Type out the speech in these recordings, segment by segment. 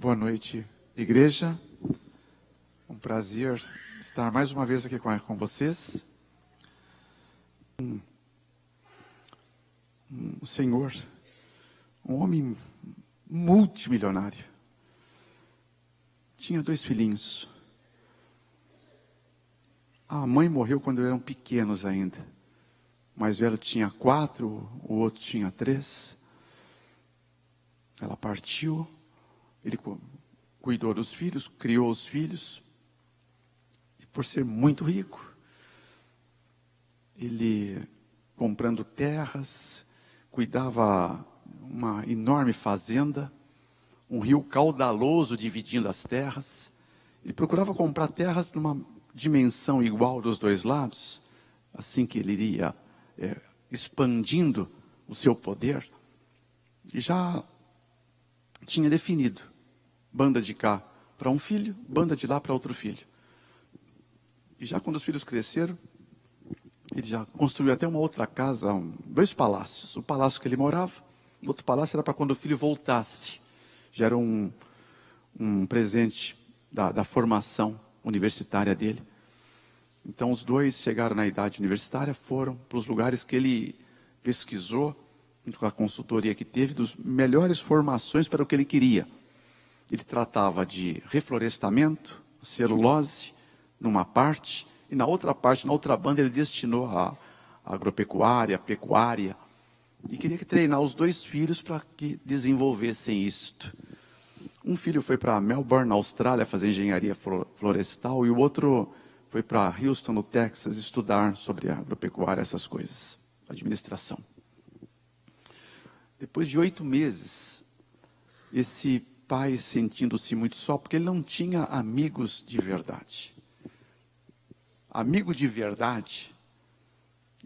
Boa noite, igreja. Um prazer estar mais uma vez aqui com vocês. Um senhor, um homem multimilionário. Tinha 2 filhinhos. A mãe morreu quando eram pequenos ainda. O mais velho tinha 4, o outro tinha 3. Ela partiu. Ele cuidou dos filhos, criou os filhos. E por ser muito rico, ele, comprando terras, cuidava uma enorme fazenda, um rio caudaloso dividindo as terras. Ele procurava comprar terras numa dimensão igual dos 2 lados, assim que ele iria expandindo o seu poder. E já tinha definido, banda de cá para um filho, banda de lá para outro filho. E já quando os filhos cresceram, ele já construiu até uma outra casa, 2 palácios. O palácio que ele morava, o outro palácio era para quando o filho voltasse. Já era um presente da formação universitária dele. Então os 2 chegaram na idade universitária, foram para os lugares que ele pesquisou, junto com a consultoria que teve, das melhores formações para o que ele queria. Ele tratava de reflorestamento, celulose, numa parte, e na outra parte, na outra banda, ele destinou a agropecuária, pecuária, e queria treinar os 2 filhos para que desenvolvessem isto. Um filho foi para Melbourne, na Austrália, fazer engenharia florestal, e o outro foi para Houston, no Texas, estudar sobre agropecuária, essas coisas, administração. Depois de 8 meses, esse pai sentindo-se muito só, porque ele não tinha amigos de verdade. Amigo de verdade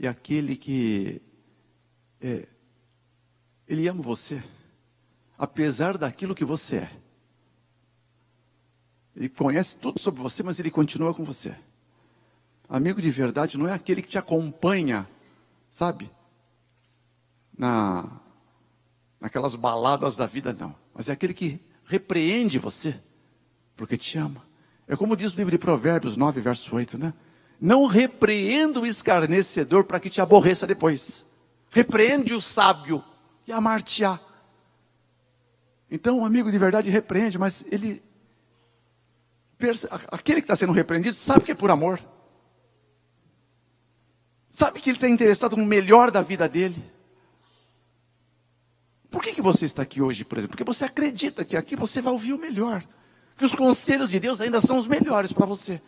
é aquele que ele ama você, apesar daquilo que você é. Ele conhece tudo sobre você, mas ele continua com você. Amigo de verdade não é aquele que te acompanha, sabe? Naquelas baladas da vida, não. Mas é aquele que repreende você, porque te ama. É como diz o livro de Provérbios 9, verso 8, né? Não repreenda o escarnecedor para que te aborreça depois. Repreende o sábio e amar-te-á. Então, o amigo de verdade repreende, mas aquele que está sendo repreendido sabe que é por amor. Sabe que ele está interessado no melhor da vida dele. Por que você está aqui hoje, por exemplo? Porque você acredita que aqui você vai ouvir o melhor. Que os conselhos de Deus ainda são os melhores para você.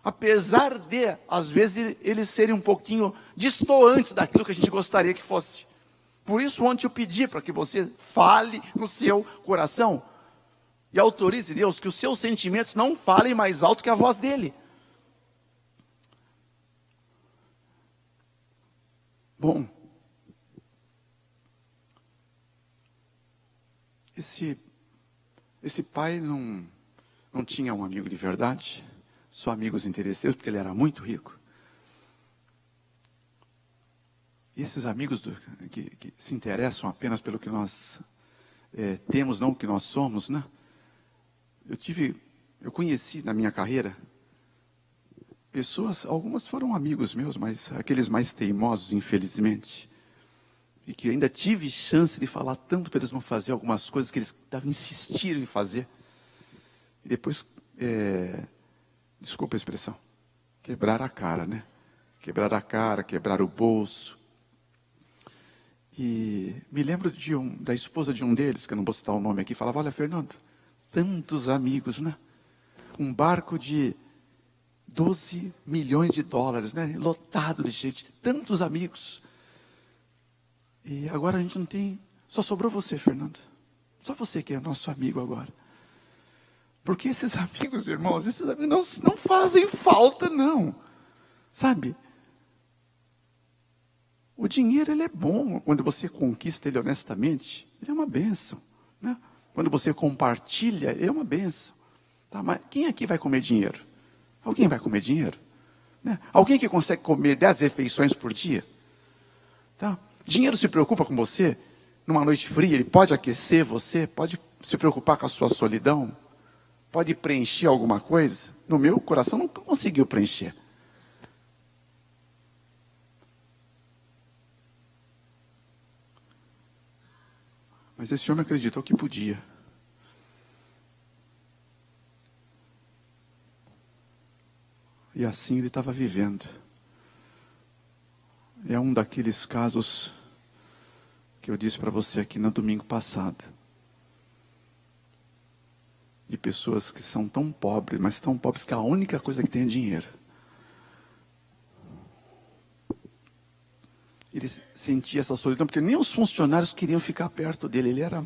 Apesar de, às vezes, eles serem um pouquinho distantes daquilo que a gente gostaria que fosse. Por isso, ontem eu pedi para que você fale no seu coração. E autorize Deus que os seus sentimentos não falem mais alto que a voz dele. Bom, esse pai não tinha um amigo de verdade, só amigos interesseiros, porque ele era muito rico. E esses amigos que se interessam apenas pelo que nós temos, não o que nós somos, né? Eu conheci na minha carreira pessoas, algumas foram amigos meus, mas aqueles mais teimosos, infelizmente, e que ainda tive chance de falar tanto para eles não fazer algumas coisas que eles insistiram em fazer. E depois, desculpa a expressão, quebrar a cara, né? Quebrar a cara, quebrar o bolso. E me lembro da esposa de um deles, que eu não vou citar o nome aqui, falava: olha, Fernando, tantos amigos, né? Um barco de 12 milhões de dólares, né? Lotado de gente, tantos amigos. E agora a gente não tem, só sobrou você, Fernando. Só você que é nosso amigo agora. Porque esses amigos, irmãos, esses amigos não fazem falta, não. Sabe? O dinheiro, ele é bom quando você conquista ele honestamente. Ele é uma bênção, né? Quando você compartilha, ele é uma bênção. Tá? Mas quem aqui vai comer dinheiro? Alguém vai comer dinheiro? Né? Alguém que consegue comer 10 refeições por dia? Tá? Dinheiro se preocupa com você? Numa noite fria, ele pode aquecer você, pode se preocupar com a sua solidão? Pode preencher alguma coisa? No meu coração não conseguiu preencher. Mas esse homem acreditou que podia. E assim ele estava vivendo. É um daqueles casos que eu disse para você aqui no domingo passado. De pessoas que são tão pobres, mas tão pobres que a única coisa que tem é dinheiro. Ele sentia essa solidão, porque nem os funcionários queriam ficar perto dele. Ele era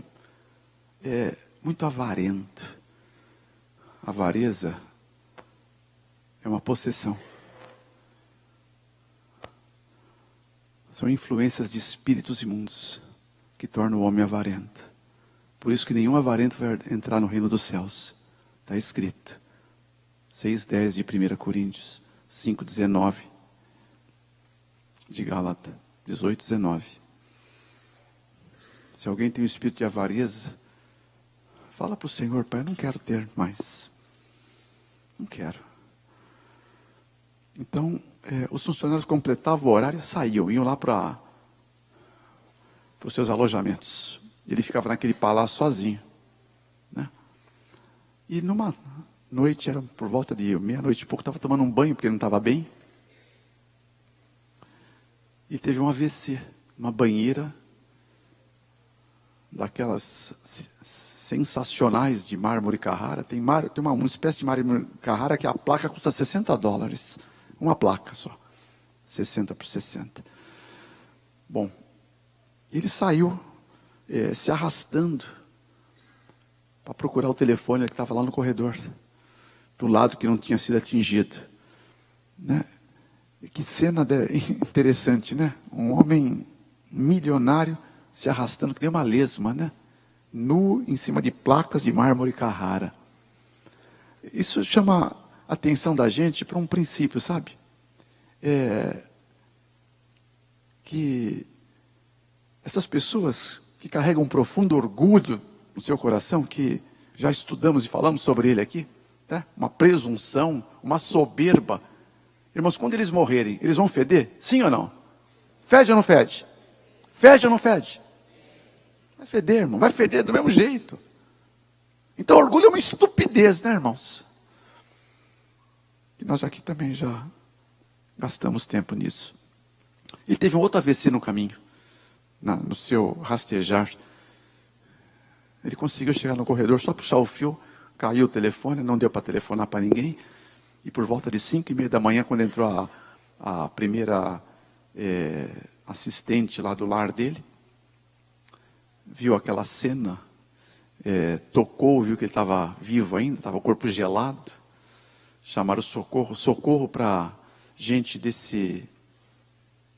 muito avarento. A avareza é uma possessão. São influências de espíritos imundos que tornam o homem avarento. Por isso que nenhum avarento vai entrar no reino dos céus. Está escrito. 6:10 de 1 Coríntios, 5:19 de Gálatas, 18:19. Se alguém tem um espírito de avareza, fala para o Senhor: Pai, eu não quero ter mais. Não quero. Então, os funcionários completavam o horário e saíam, iam lá para os seus alojamentos. Ele ficava naquele palácio sozinho, né? E numa noite, era por volta de meia-noite e pouco, estava tomando um banho porque ele não estava bem. E teve um AVC, uma banheira daquelas sensacionais de mármore Carrara. Tem uma espécie de mármore Carrara que a placa custa $60. Uma placa só. 60 por 60. Bom, ele saiu se arrastando para procurar o telefone que estava lá no corredor, do lado que não tinha sido atingido, né? Que cena interessante, né? Um homem milionário se arrastando que nem uma lesma, né? Nu em cima de placas de mármore Carrara. Isso chama a atenção da gente para um princípio, sabe? Que essas pessoas que carregam um profundo orgulho no seu coração, que já estudamos e falamos sobre ele aqui, né? Uma presunção, uma soberba. Irmãos, quando eles morrerem, eles vão feder? Sim ou não? Fede ou não fede? Fede ou não fede? Vai feder, irmão. Vai feder do mesmo jeito. Então, orgulho é uma estupidez, né, irmãos? E nós aqui também já gastamos tempo nisso. Ele teve um outro AVC no caminho, no seu rastejar. Ele conseguiu chegar no corredor, só puxar o fio, caiu o telefone, não deu para telefonar para ninguém. E por volta de 5:30 da manhã, quando entrou a primeira assistente lá do lar dele, viu aquela cena, tocou, viu que ele estava vivo ainda, estava o corpo gelado. Chamaram socorro para gente desse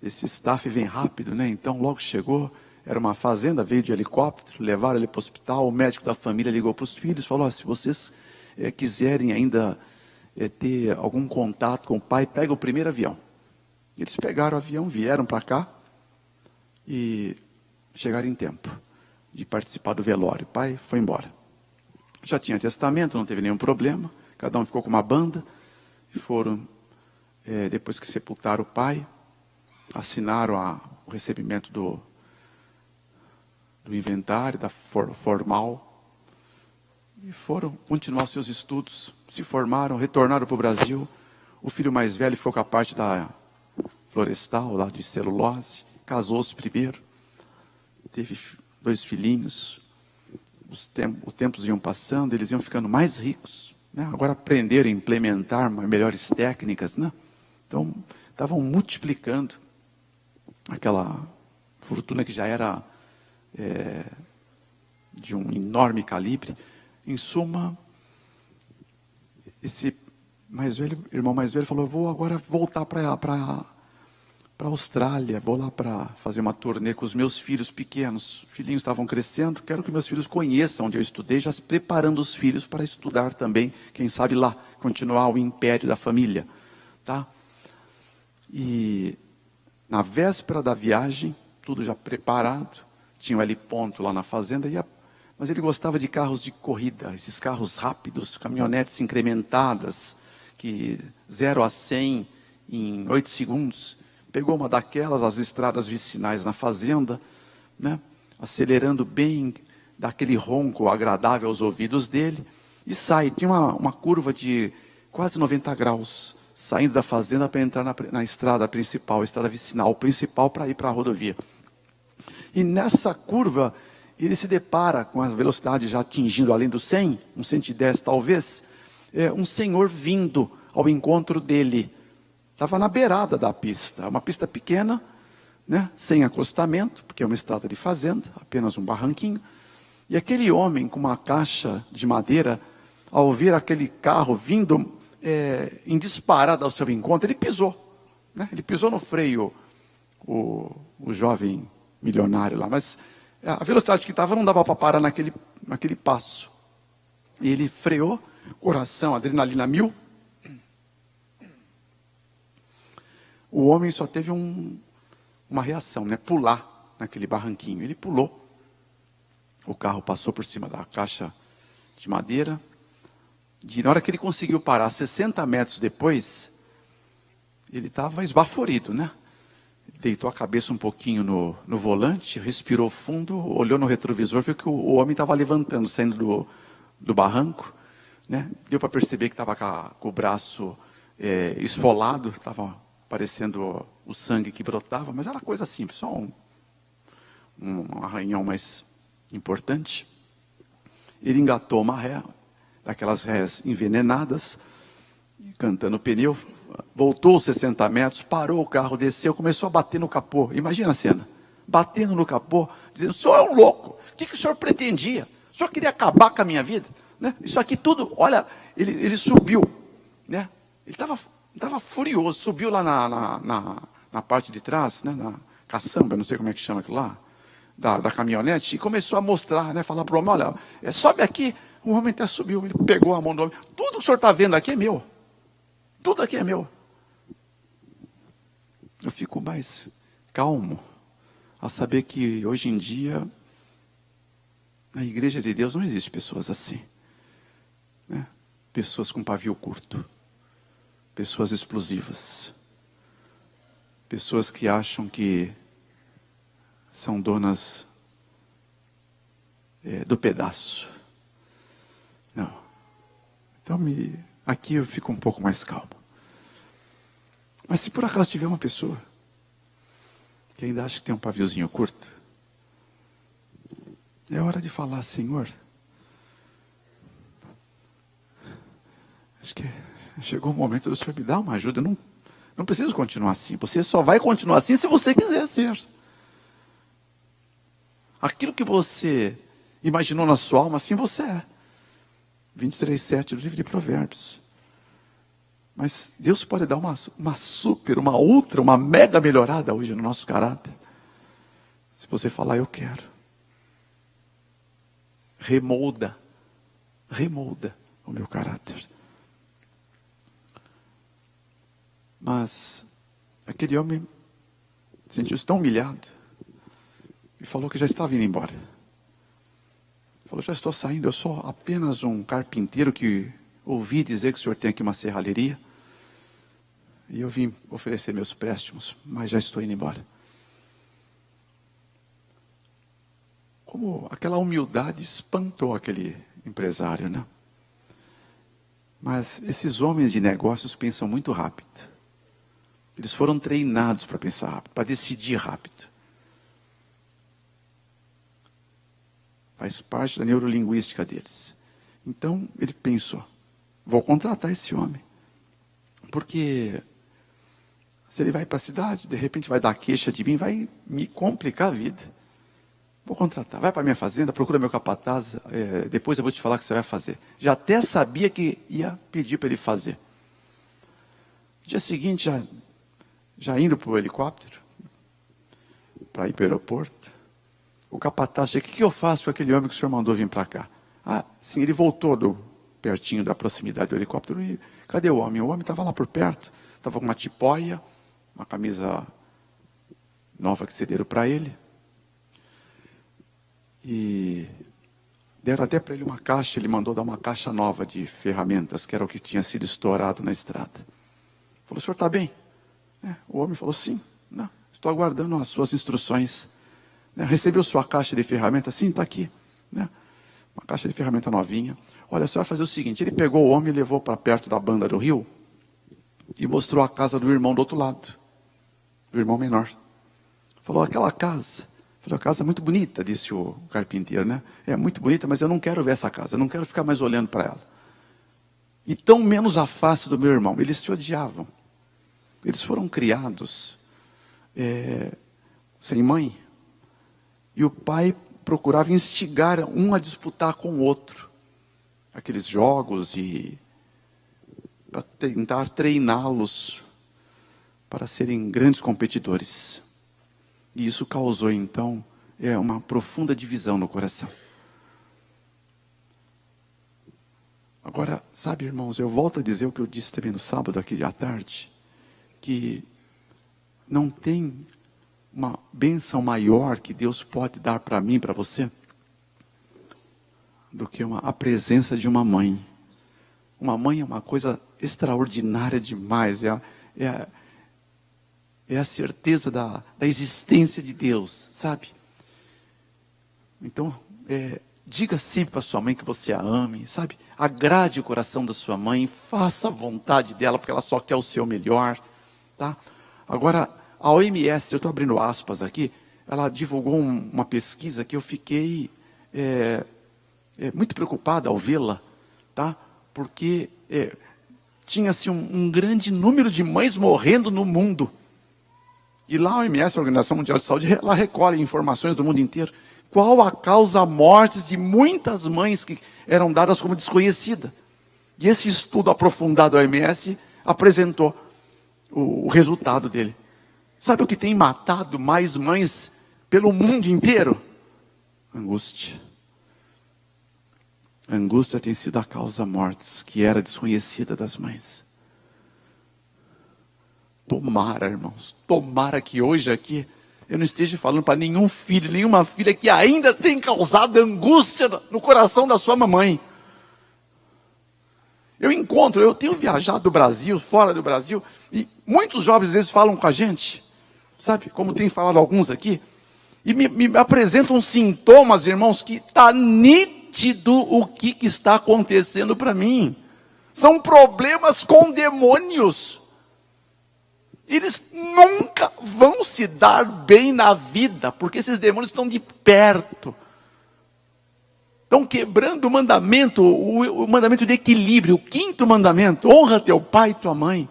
staff, vem rápido, né? Então logo chegou, era uma fazenda, veio de helicóptero, levaram ele para o hospital. O médico da família ligou para os filhos, falou: se vocês quiserem ainda ter algum contato com o pai, pega o primeiro avião. Eles pegaram o avião, vieram para cá e chegaram em tempo de participar do velório. O pai foi embora. Já tinha testamento, não teve nenhum problema. Cada um ficou com uma banda. E foram, depois que sepultaram o pai, assinaram o recebimento do inventário, da formal. E foram continuar os seus estudos. Se formaram, retornaram para o Brasil. O filho mais velho ficou com a parte da florestal, lá de celulose. Casou-se primeiro. Teve 2 filhinhos. Os tempos iam passando, eles iam ficando mais ricos, né? Agora aprenderam a implementar melhores técnicas, né? Então, estavam multiplicando aquela fortuna que já era de um enorme calibre. Em suma, esse irmão mais velho falou: eu vou agora voltar para a Austrália, vou lá para fazer uma turnê com os meus filhos pequenos. Os filhinhos estavam crescendo, quero que meus filhos conheçam onde eu estudei, já se preparando os filhos para estudar também, quem sabe lá, continuar o império da família, tá? E na véspera da viagem, tudo já preparado, tinha um heliponto lá na fazenda, mas ele gostava de carros de corrida, esses carros rápidos, caminhonetes incrementadas, que 0 a 100 em 8 segundos. Pegou uma daquelas, as estradas vicinais na fazenda, né? Acelerando bem, dá aquele ronco agradável aos ouvidos dele, e sai. Tinha uma curva de quase 90 graus, saindo da fazenda para entrar na estrada principal, a estrada vicinal principal para ir para a rodovia. E nessa curva, ele se depara com a velocidade já atingindo além do 100, uns 110 talvez, um senhor vindo ao encontro dele. Estava na beirada da pista, uma pista pequena, né, sem acostamento, porque é uma estrada de fazenda, apenas um barranquinho. E aquele homem com uma caixa de madeira, ao ver aquele carro vindo em disparada ao seu encontro, ele pisou. Né? Ele pisou no freio, o jovem milionário lá, mas a velocidade que estava não dava para parar naquele passo. E ele freou, coração, adrenalina 1000. O homem só teve uma reação, né? Pular naquele barranquinho. Ele pulou. O carro passou por cima da caixa de madeira. E na hora que ele conseguiu parar, 60 metros depois, ele estava esbaforido, né? Deitou a cabeça um pouquinho no volante, respirou fundo, olhou no retrovisor, viu que o homem estava levantando, saindo do barranco, né? Deu para perceber que estava com o braço esfolado, estava parecendo o sangue que brotava, mas era coisa simples, só um arranhão mais importante. Ele engatou uma ré, daquelas rés envenenadas, cantando o pneu, voltou 60 metros, parou o carro, desceu, começou a bater no capô. Imagina a cena, batendo no capô, dizendo: o senhor é um louco, o que o senhor pretendia? O senhor queria acabar com a minha vida? Né? Isso aqui tudo, olha, ele subiu, né? Ele estava furioso, subiu lá na parte de trás, né? Na caçamba, não sei como é que chama aquilo lá, da caminhonete, e começou a mostrar, né? Falar para o homem: olha, sobe aqui. O homem até subiu, ele pegou a mão do homem: tudo que o senhor está vendo aqui é meu. Tudo aqui é meu. Eu fico mais calmo a saber que hoje em dia, na igreja de Deus não existe pessoas assim. Né? Pessoas com pavio curto. Pessoas explosivas. Pessoas que acham que são donas do pedaço. Não. Então, aqui eu fico um pouco mais calmo. Mas se por acaso tiver uma pessoa que ainda acha que tem um paviozinho curto, é hora de falar: Senhor, acho que chegou o momento do Senhor me dar uma ajuda. Eu não preciso continuar assim. Você só vai continuar assim se você quiser ser. Aquilo que você imaginou na sua alma, assim você é. 23:7 do livro de Provérbios. Mas Deus pode dar uma super, uma ultra, uma mega melhorada hoje no nosso caráter. Se você falar: eu quero. Remolda o meu caráter. Mas aquele homem sentiu-se tão humilhado e falou que já estava indo embora. Falou: já estou saindo, eu sou apenas um carpinteiro que ouvi dizer que o senhor tem aqui uma serralheria. E eu vim oferecer meus préstimos, mas já estou indo embora. Como aquela humildade espantou aquele empresário, né? Mas esses homens de negócios pensam muito rápido. Eles foram treinados para pensar rápido, para decidir rápido. Faz parte da neurolinguística deles. Então, ele pensou: vou contratar esse homem. Porque se ele vai para a cidade, de repente vai dar queixa de mim, vai me complicar a vida. Vou contratar. Vai para a minha fazenda, procura meu capataz, depois eu vou te falar o que você vai fazer. Já até sabia que ia pedir para ele fazer. Dia seguinte, já indo para o helicóptero, para ir para o aeroporto, o capataz chega: o que eu faço com aquele homem que o senhor mandou vir para cá? Ah, sim, ele voltou pertinho da proximidade do helicóptero. E cadê o homem? O homem estava lá por perto, estava com uma tipóia, uma camisa nova que cederam para ele. E Deram até para ele uma caixa, ele mandou dar uma caixa nova de ferramentas, que era o que tinha sido estourado na estrada. Falou, o senhor está bem? O homem falou, sim, não, estou aguardando as suas instruções. Recebeu sua caixa de ferramentas? Sim, está aqui. Uma caixa de ferramenta novinha. Olha, você vai fazer o seguinte, ele pegou o homem e levou para perto da banda do rio e mostrou a casa do irmão do outro lado, do irmão menor. Falou, aquela casa... Falei, a casa é muito bonita, disse o carpinteiro, né? É muito bonita, mas eu não quero ver essa casa, eu não quero ficar mais olhando para ela. E tão menos a face do meu irmão, eles se odiavam. Eles foram criados sem mãe. E o pai procurava instigar um a disputar com o outro. Aqueles jogos e para tentar treiná-los para serem grandes competidores. E isso causou, então, uma profunda divisão no coração. Agora, sabe, irmãos, eu volto a dizer o que eu disse também no sábado, aqui à tarde, que não tem uma bênção maior que Deus pode dar para mim, para você, do que a presença de uma mãe. Uma mãe é uma coisa extraordinária demais, é a certeza da existência de Deus, sabe? Então, diga sempre para sua mãe que você a ame, sabe? Agrade o coração da sua mãe, faça a vontade dela, porque ela só quer o seu melhor, tá? Agora, a OMS, eu estou abrindo aspas aqui, ela divulgou uma pesquisa que eu fiquei muito preocupado ao vê-la, tá? Porque tinha-se um grande número de mães morrendo no mundo. E lá a OMS, a Organização Mundial de Saúde, ela recolhe informações do mundo inteiro. Qual a causa mortes de muitas mães que eram dadas como desconhecida? E esse estudo aprofundado da OMS apresentou o resultado dele. Sabe o que tem matado mais mães pelo mundo inteiro? Angústia. A angústia tem sido a causa mortes, que era desconhecida das mães. Tomara, irmãos, tomara que hoje aqui eu não esteja falando para nenhum filho, nenhuma filha que ainda tem causado angústia no coração da sua mamãe. Eu tenho viajado do Brasil, fora do Brasil, e muitos jovens às vezes falam com a gente, sabe, como tem falado alguns aqui, e me apresentam sintomas, irmãos, que está nítido o que está acontecendo para mim. São problemas com demônios. Eles nunca vão se dar bem na vida, porque esses demônios estão de perto. Estão quebrando o mandamento, o mandamento de equilíbrio, o 5º mandamento, honra teu pai e tua mãe.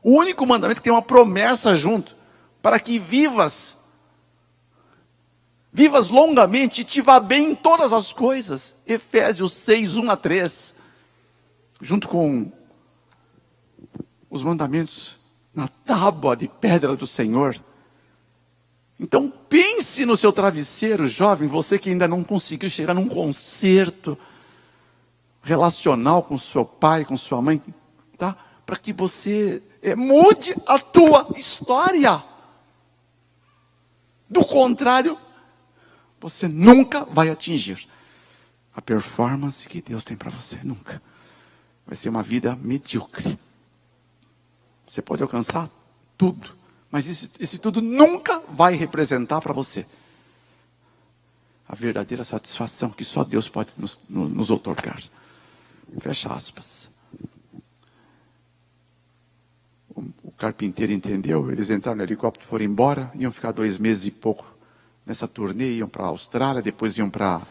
O único mandamento que tem uma promessa junto, para que vivas longamente e te vá bem em todas as coisas. Efésios 6, 1-3, junto com os mandamentos na tábua de pedra do Senhor. Então pense no seu travesseiro, jovem, você que ainda não conseguiu chegar num concerto relacional com seu pai, com sua mãe, tá? Para que você mude a tua história. Do contrário, você nunca vai atingir a performance que Deus tem para você, nunca. Vai ser uma vida medíocre. Você pode alcançar tudo, mas esse tudo nunca vai representar para você a verdadeira satisfação que só Deus pode nos outorgar. Fecha aspas. O carpinteiro entendeu, eles entraram no helicóptero, foram embora, iam ficar 2 meses e pouco nessa turnê, iam para a Austrália, depois iam para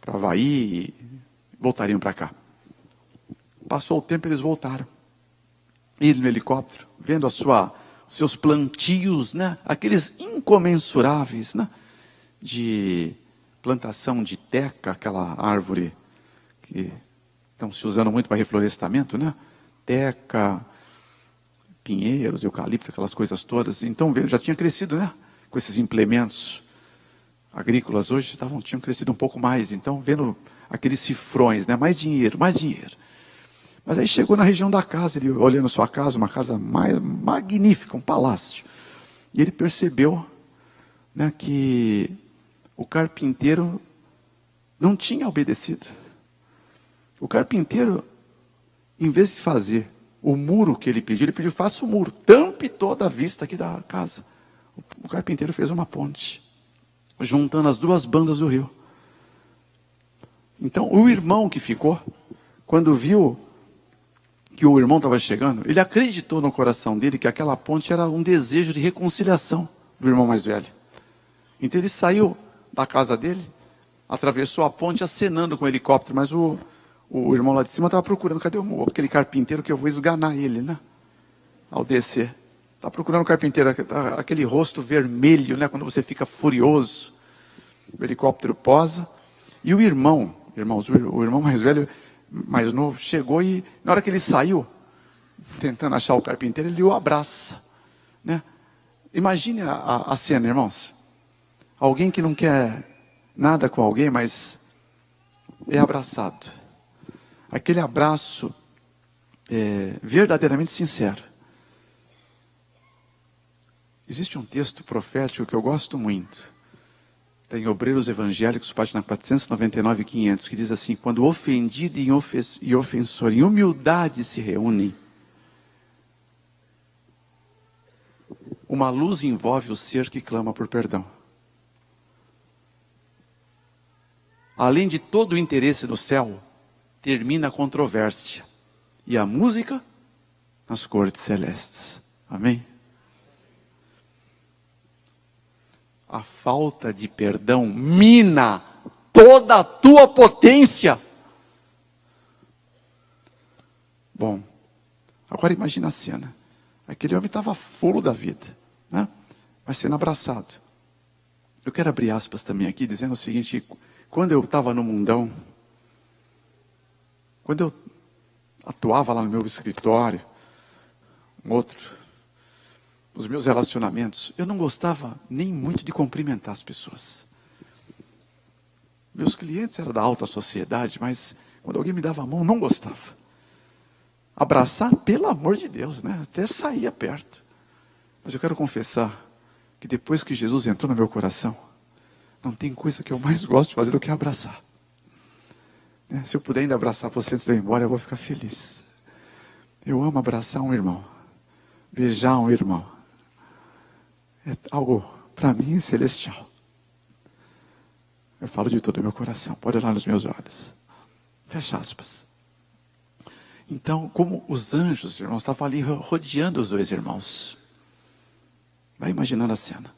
Havaí e voltariam para cá. Passou o tempo, eles voltaram. Ele no helicóptero, vendo os seus plantios, né? Aqueles incomensuráveis, né? De plantação de teca, aquela árvore que estão se usando muito para reflorestamento, né? Teca, pinheiros, eucalipto, aquelas coisas todas. Então, já tinha crescido, né? Com esses implementos agrícolas hoje tinham crescido um pouco mais. Então, vendo aqueles cifrões, né? Mais dinheiro, mais dinheiro. Mas aí chegou na região da casa, ele olhando sua casa, uma casa magnífica, um palácio. E ele percebeu, né, que o carpinteiro não tinha obedecido. O carpinteiro, em vez de fazer o muro que ele pediu, faça o muro, tampe toda a vista aqui da casa. O carpinteiro fez uma ponte, juntando as duas bandas do rio. Então, o irmão que ficou, quando viu que o irmão estava chegando, ele acreditou no coração dele que aquela ponte era um desejo de reconciliação do irmão mais velho. Então ele saiu da casa dele, atravessou a ponte acenando com o helicóptero, mas o irmão lá de cima estava procurando, cadê aquele carpinteiro que eu vou esganar ele, né? Ao descer. Está procurando o carpinteiro, aquele rosto vermelho, né? Quando você fica furioso. O helicóptero posa. E o irmão mais velho, mais novo, chegou e na hora que ele saiu, tentando achar o carpinteiro, ele o abraça, né? Imagine a cena, irmãos. Alguém que não quer nada com alguém, mas é abraçado. Aquele abraço verdadeiramente sincero. Existe um texto profético que eu gosto muito. Tem Obreiros Evangélicos, página 499 e 500, que diz assim: quando ofendido e ofensor em humildade se reúnem, uma luz envolve o ser que clama por perdão. Além de todo o interesse no céu, termina a controvérsia. E a música nas cortes celestes. Amém? A falta de perdão mina toda a tua potência. Bom, agora imagina a cena. Aquele homem estava fulo da vida, né? Mas sendo abraçado. Eu quero abrir aspas também aqui, dizendo o seguinte: quando eu estava no mundão, quando eu atuava lá no meu escritório, os meus relacionamentos, eu não gostava nem muito de cumprimentar as pessoas. Meus clientes eram da alta sociedade, mas quando alguém me dava a mão, eu não gostava. Abraçar, pelo amor de Deus, né? Até saía perto. Mas eu quero confessar que depois que Jesus entrou no meu coração, não tem coisa que eu mais gosto de fazer do que abraçar. Se eu puder ainda abraçar você antes de eu ir embora, eu vou ficar feliz. Eu amo abraçar um irmão, beijar um irmão. É algo, para mim, celestial. Eu falo de todo o meu coração, pode olhar nos meus olhos. Fecha aspas. Então, como os anjos, irmãos, estavam ali rodeando os dois irmãos. Vai imaginando a cena.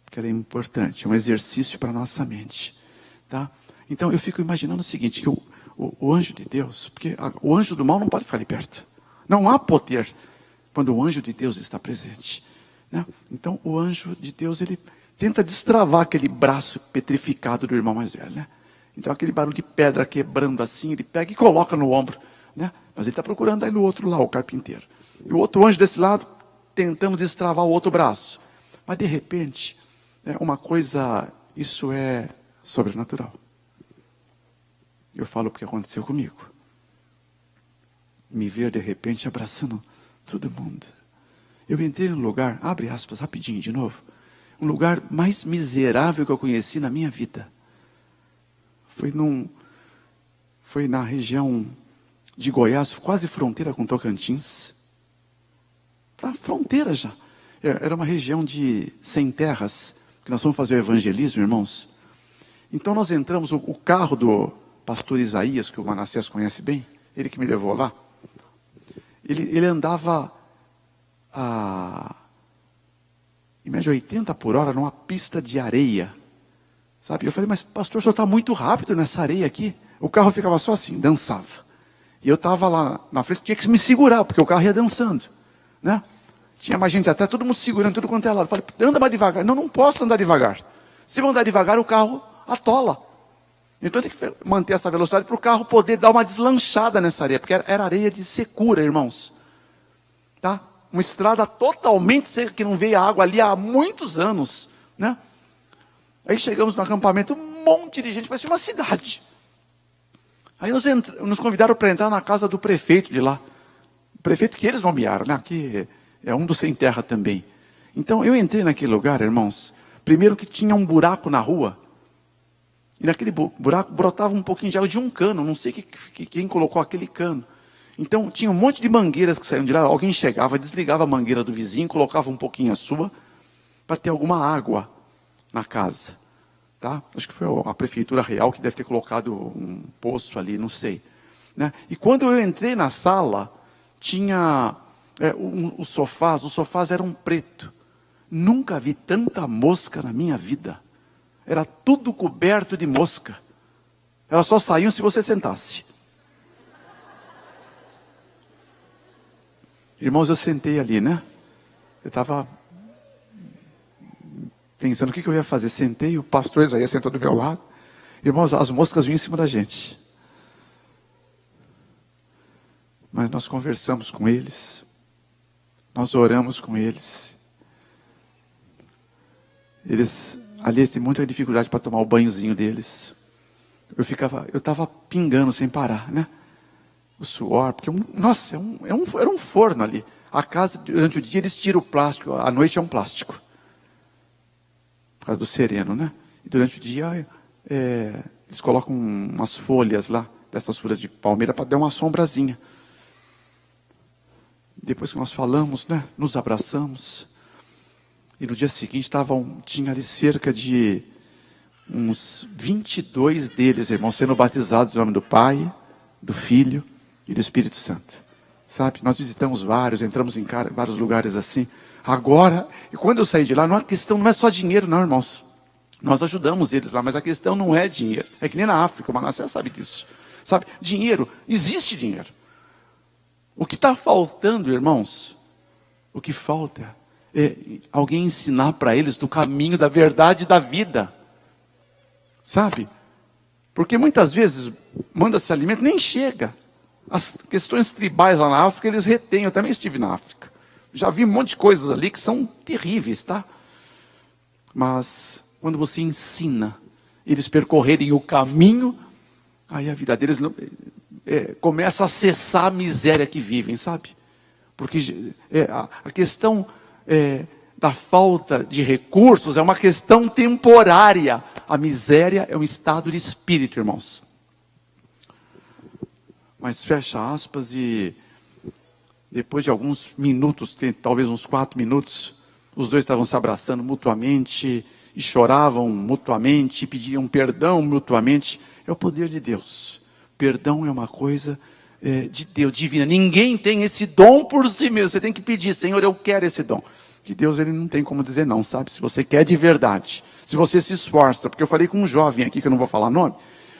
Porque ela é importante, é um exercício para a nossa mente. Tá? Então, eu fico imaginando o seguinte, que o anjo de Deus, porque o anjo do mal não pode ficar ali perto. Não há poder quando o anjo de Deus está presente. Né? Então, o anjo de Deus, ele tenta destravar aquele braço petrificado do irmão mais velho. Né? Então, aquele barulho de pedra quebrando assim, ele pega e coloca no ombro. Né? Mas ele está procurando aí no outro lá, o carpinteiro. E o outro anjo desse lado, tentando destravar o outro braço. Mas, de repente, uma coisa, isso é sobrenatural. Eu falo porque aconteceu comigo. Me ver, de repente, abraçando todo mundo. Eu entrei num lugar, abre aspas, rapidinho de novo. Um lugar mais miserável que eu conheci na minha vida. Foi na região de Goiás, quase fronteira com Tocantins. Para fronteira já. Era uma região de sem terras, que nós fomos fazer o evangelismo, irmãos. Então nós entramos, o carro do pastor Isaías, que o Manassés conhece bem, ele que me levou lá, ele andava em média 80 por hora numa pista de areia. Sabe? Eu falei, mas pastor, o senhor está muito rápido nessa areia aqui. O carro ficava só assim, dançava. E eu estava lá na frente, tinha que me segurar, porque o carro ia dançando. Né? Tinha mais gente até, todo mundo segurando, tudo quanto é lado. Eu falei, anda mais devagar. Não posso andar devagar. Se eu andar devagar, o carro atola. Então tem que manter essa velocidade para o carro poder dar uma deslanchada nessa areia. Porque era areia de secura, irmãos. Tá? Uma estrada totalmente seca, que não veio água ali há muitos anos. Né? Aí chegamos no acampamento, um monte de gente, parecia uma cidade. Aí nos convidaram para entrar na casa do prefeito de lá. O prefeito que eles nomearam, né? Aqui é um do sem terra também. Então eu entrei naquele lugar, irmãos. Primeiro que tinha um buraco na rua. E naquele buraco brotava um pouquinho de água de um cano. Não sei quem colocou aquele cano. Então tinha um monte de mangueiras que saíam de lá. Alguém chegava, desligava a mangueira do vizinho, colocava um pouquinho a sua, para ter alguma água na casa. Tá? Acho que foi a prefeitura real que deve ter colocado um poço ali, não sei. Né? E quando eu entrei na sala, tinha os sofás eram preto. Nunca vi tanta mosca na minha vida. Era tudo coberto de mosca. Elas só saíam se você sentasse. Irmãos, eu sentei ali, né? Eu estava pensando o que eu ia fazer. Sentei, o pastor Isaías sentou do meu lado. Irmãos, as moscas vinham em cima da gente. Mas nós conversamos com eles. Nós oramos com eles. Ali têm muita dificuldade para tomar o banhozinho deles. Eu estava pingando sem parar, né? O suor, porque, nossa, era um forno ali. A casa, durante o dia, eles tiram o plástico, à noite é um plástico. Por causa do sereno, né? E durante o dia, eles colocam umas folhas lá, dessas folhas de palmeira, para dar uma sombrazinha. Depois que nós falamos, né? Nos abraçamos. E no dia seguinte, tinha ali cerca de uns 22 deles, irmãos, sendo batizados em nome do Pai, do Filho e do Espírito Santo. Sabe? Nós visitamos vários, entramos em vários lugares assim. Agora, e quando eu saí de lá, a questão não é só dinheiro, não, irmãos. Nós ajudamos eles lá, mas a questão não é dinheiro. É que nem na África, o Manassés sabe disso. Sabe? Dinheiro, existe dinheiro. O que está faltando, irmãos, o que falta é alguém ensinar para eles do caminho, da verdade e da vida. Sabe? Porque muitas vezes manda-se alimento, nem chega. As questões tribais lá na África, eles retêm. Eu também estive na África. Já vi um monte de coisas ali que são terríveis, tá? Mas quando você ensina eles percorrerem o caminho, aí a vida deles começa a cessar a miséria que vivem, sabe? Porque a questão da falta de recursos é uma questão temporária. A miséria é um estado de espírito, irmãos. Mas fecha aspas e depois de alguns minutos, talvez uns 4 minutos, os dois estavam se abraçando mutuamente e choravam mutuamente, e pediam perdão mutuamente. É o poder de Deus. Perdão é uma coisa de Deus, divina. Ninguém tem esse dom por si mesmo. Você tem que pedir, Senhor, eu quero esse dom. De Deus ele não tem como dizer não, sabe? Se você quer de verdade, se você se esforça. Porque eu falei com um jovem aqui, que eu não vou falar nome,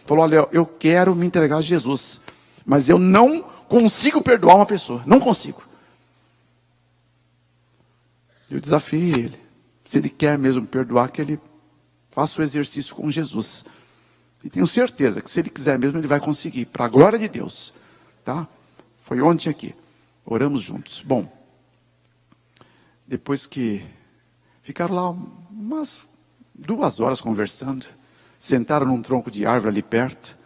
falou, olha, eu quero me entregar a Jesus, mas eu não consigo perdoar uma pessoa, não consigo. Eu desafiei ele, se ele quer mesmo perdoar, que ele faça o exercício com Jesus. E tenho certeza que se ele quiser mesmo, ele vai conseguir, para a glória de Deus. Tá? Foi ontem aqui, oramos juntos. Bom, depois que ficaram lá umas 2 horas conversando, sentaram num tronco de árvore ali perto,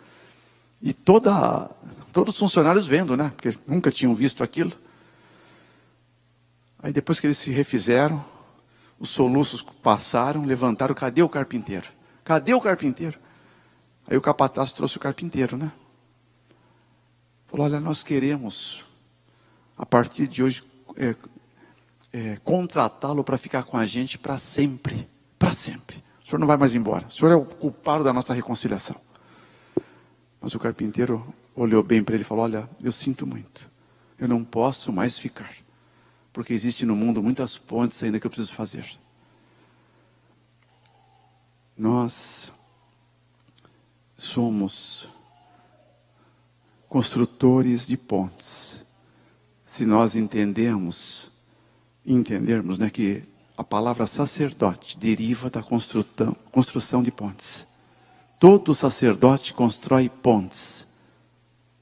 e todos os funcionários vendo, né? Porque nunca tinham visto aquilo. Aí depois que eles se refizeram, os soluços passaram, levantaram, cadê o carpinteiro? Cadê o carpinteiro? Aí o capataz trouxe o carpinteiro, né? Falou, olha, nós queremos, a partir de hoje, contratá-lo para ficar com a gente para sempre. Para sempre. O senhor não vai mais embora. O senhor é o culpado da nossa reconciliação. Mas o carpinteiro olhou bem para ele e falou, olha, eu sinto muito. Eu não posso mais ficar. Porque existe no mundo muitas pontes ainda que eu preciso fazer. Nós somos construtores de pontes. Se nós entendermos, né, que a palavra sacerdote deriva da construção de pontes. Todo sacerdote constrói pontes.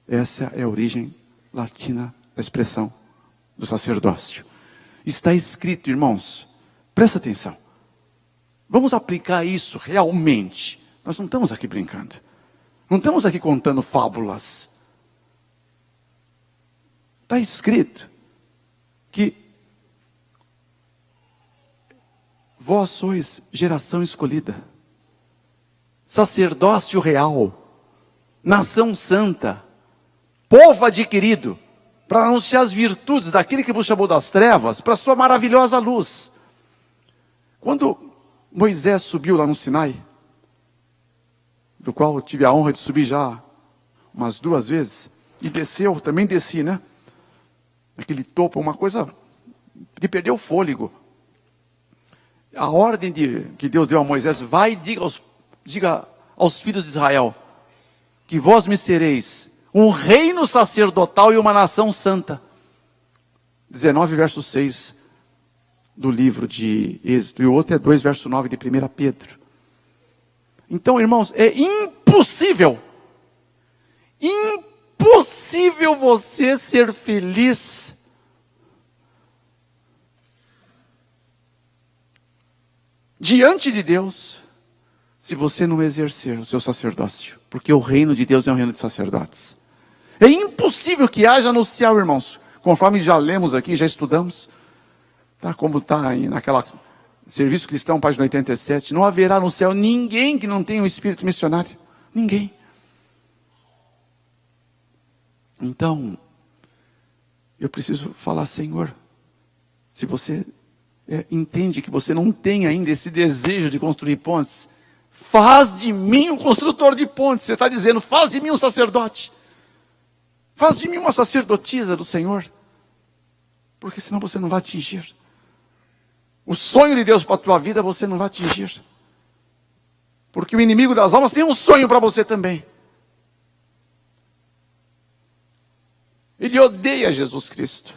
Essa é a origem latina da expressão do sacerdócio. Está escrito, irmãos, presta atenção. Vamos aplicar isso realmente. Nós não estamos aqui brincando. Não estamos aqui contando fábulas. Está escrito que vós sois geração escolhida, sacerdócio real, nação santa, povo adquirido, para anunciar as virtudes daquele que vos chamou das trevas, para a sua maravilhosa luz. Quando Moisés subiu lá no Sinai, do qual eu tive a honra de subir já umas 2 vezes, e desceu, também desci, né? Aquele topo, uma coisa de perder o fôlego. A ordem que Deus deu a Moisés, vai e diga aos filhos de Israel, que vós me sereis um reino sacerdotal e uma nação santa. 19, verso 6 do livro de Êxodo. E o outro é 2, verso 9 de 1 Pedro. Então, irmãos, é impossível você ser feliz diante de Deus se você não exercer o seu sacerdócio. Porque o reino de Deus é um reino de sacerdotes. É impossível que haja no céu, irmãos, conforme já lemos aqui, já estudamos, tá? Como está naquela Serviço Cristão, página 87, não haverá no céu ninguém que não tenha um espírito missionário. Ninguém. Então, eu preciso falar, Senhor, se você entende que você não tem ainda esse desejo de construir pontes, faz de mim um construtor de pontes. Você está dizendo, faz de mim um sacerdote. Faz de mim uma sacerdotisa do Senhor. Porque senão você não vai atingir. O sonho de Deus para a tua vida você não vai atingir. Porque o inimigo das almas tem um sonho para você também. Ele odeia Jesus Cristo.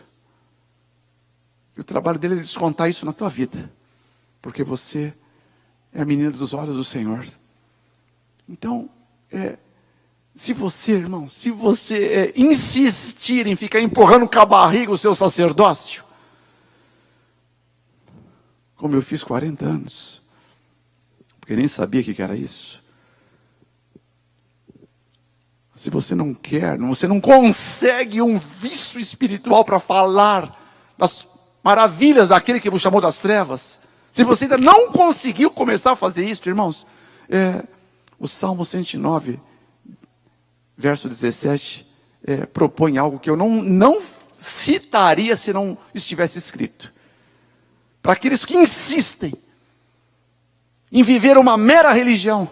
E o trabalho dele é descontar isso na tua vida. Porque você é a menina dos olhos do Senhor. Então, se você, irmão, se você insistir em ficar empurrando com a barriga o seu sacerdócio, como eu fiz 40 anos, porque nem sabia o que era isso. Se você não quer, você não consegue um vício espiritual para falar das maravilhas daquele que vos chamou das trevas, se você ainda não conseguiu começar a fazer isso, irmãos, o Salmo 109, verso 17, propõe algo que eu não citaria se não estivesse escrito. Para aqueles que insistem em viver uma mera religião,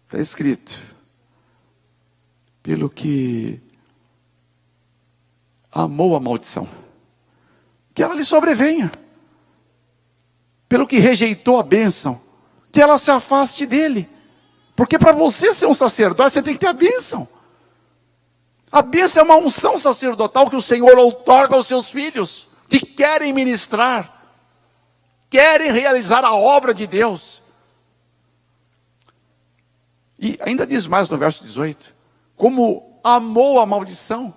está escrito, pelo que amou a maldição, que ela lhe sobrevenha. Pelo que rejeitou a bênção, que ela se afaste dele. Porque para você ser um sacerdote, você tem que ter a bênção. A bênção é uma unção sacerdotal que o Senhor outorga aos seus filhos, que querem ministrar, querem realizar a obra de Deus. E ainda diz mais no verso 18, como amou a maldição,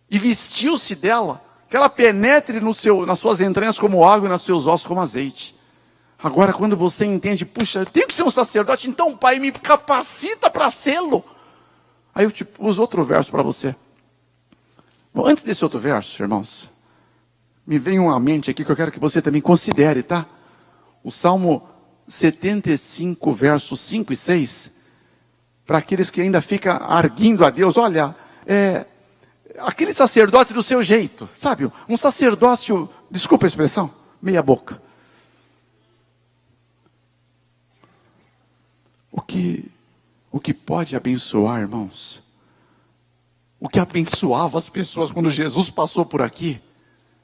e vestiu-se dela, que ela penetre nas suas entranhas como água e nos seus ossos como azeite. Agora, quando você entende, puxa, eu tenho que ser um sacerdote, então, Pai, me capacita para sê-lo. Aí eu uso outro verso para você. Bom, antes desse outro verso, irmãos, me vem uma mente aqui que eu quero que você também considere, tá? O Salmo 75, versos 5 e 6, para aqueles que ainda ficam arguindo a Deus, olha, aquele sacerdote do seu jeito, sabe? Um sacerdócio, desculpa a expressão, meia boca. O que pode abençoar, irmãos, o que abençoava as pessoas quando Jesus passou por aqui,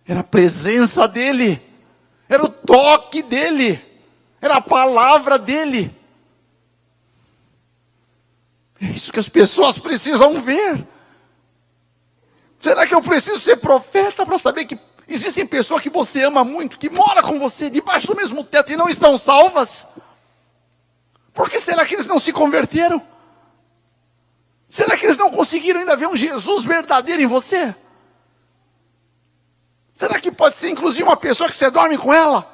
era a presença dele, era o toque dele, era a palavra dele. É isso que as pessoas precisam ver. Será que eu preciso ser profeta para saber que existem pessoas que você ama muito, que moram com você debaixo do mesmo teto e não estão salvas? Por que será que eles não se converteram? Será que eles não conseguiram ainda ver um Jesus verdadeiro em você? Será que pode ser inclusive uma pessoa que você dorme com ela?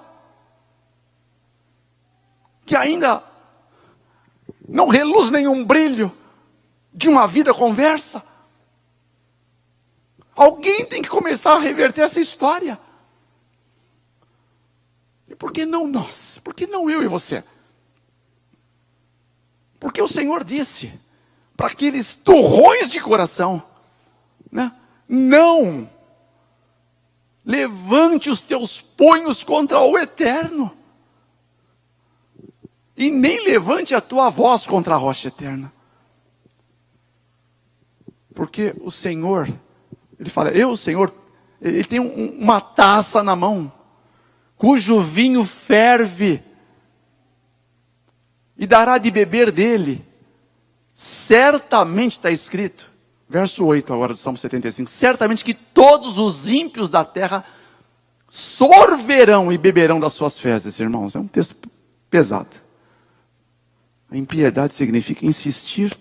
Que ainda não reluz nenhum brilho de uma vida conversa? Alguém tem que começar a reverter essa história. E por que não nós? Por que não eu e você? Porque o Senhor disse para aqueles turrões de coração, né? Não levante os teus punhos contra o Eterno, e nem levante a tua voz contra a rocha eterna. Porque o Senhor, ele fala, eu, o Senhor, ele tem uma taça na mão, cujo vinho ferve, e dará de beber dele. Certamente está escrito, verso 8 agora do Salmo 75, certamente que todos os ímpios da terra sorverão e beberão das suas fezes, irmãos. É um texto pesado. A impiedade significa insistir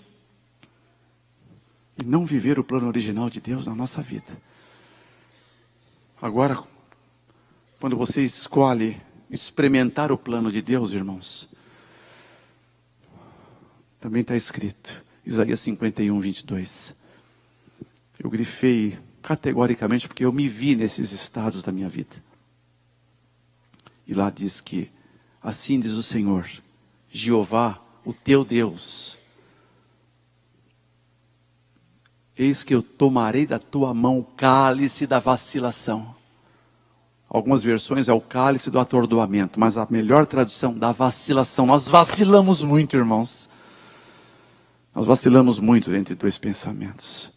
e não viver o plano original de Deus na nossa vida. Agora, quando você escolhe experimentar o plano de Deus, irmãos, também está escrito, Isaías 51, 22. Eu grifei categoricamente porque eu me vi nesses estados da minha vida. E lá diz que, assim diz o Senhor, Jeová, o teu Deus, eis que eu tomarei da tua mão o cálice da vacilação. Algumas versões é o cálice do atordoamento, mas a melhor tradução da vacilação. Nós vacilamos muito, irmãos. Nós vacilamos muito entre dois pensamentos.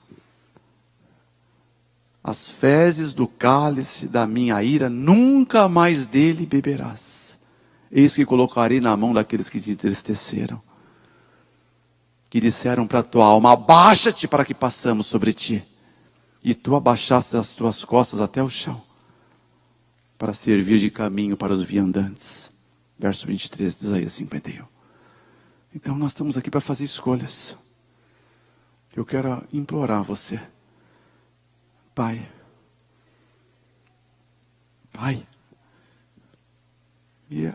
As fezes do cálice da minha ira, nunca mais dele beberás. Eis que colocarei na mão daqueles que te entristeceram, que disseram para a tua alma, abaixa-te para que passamos sobre ti. E tu abaixaste as tuas costas até o chão, para servir de caminho para os viandantes. Verso 23 de Isaías 51. Então nós estamos aqui para fazer escolhas. Eu quero implorar você. Pai, me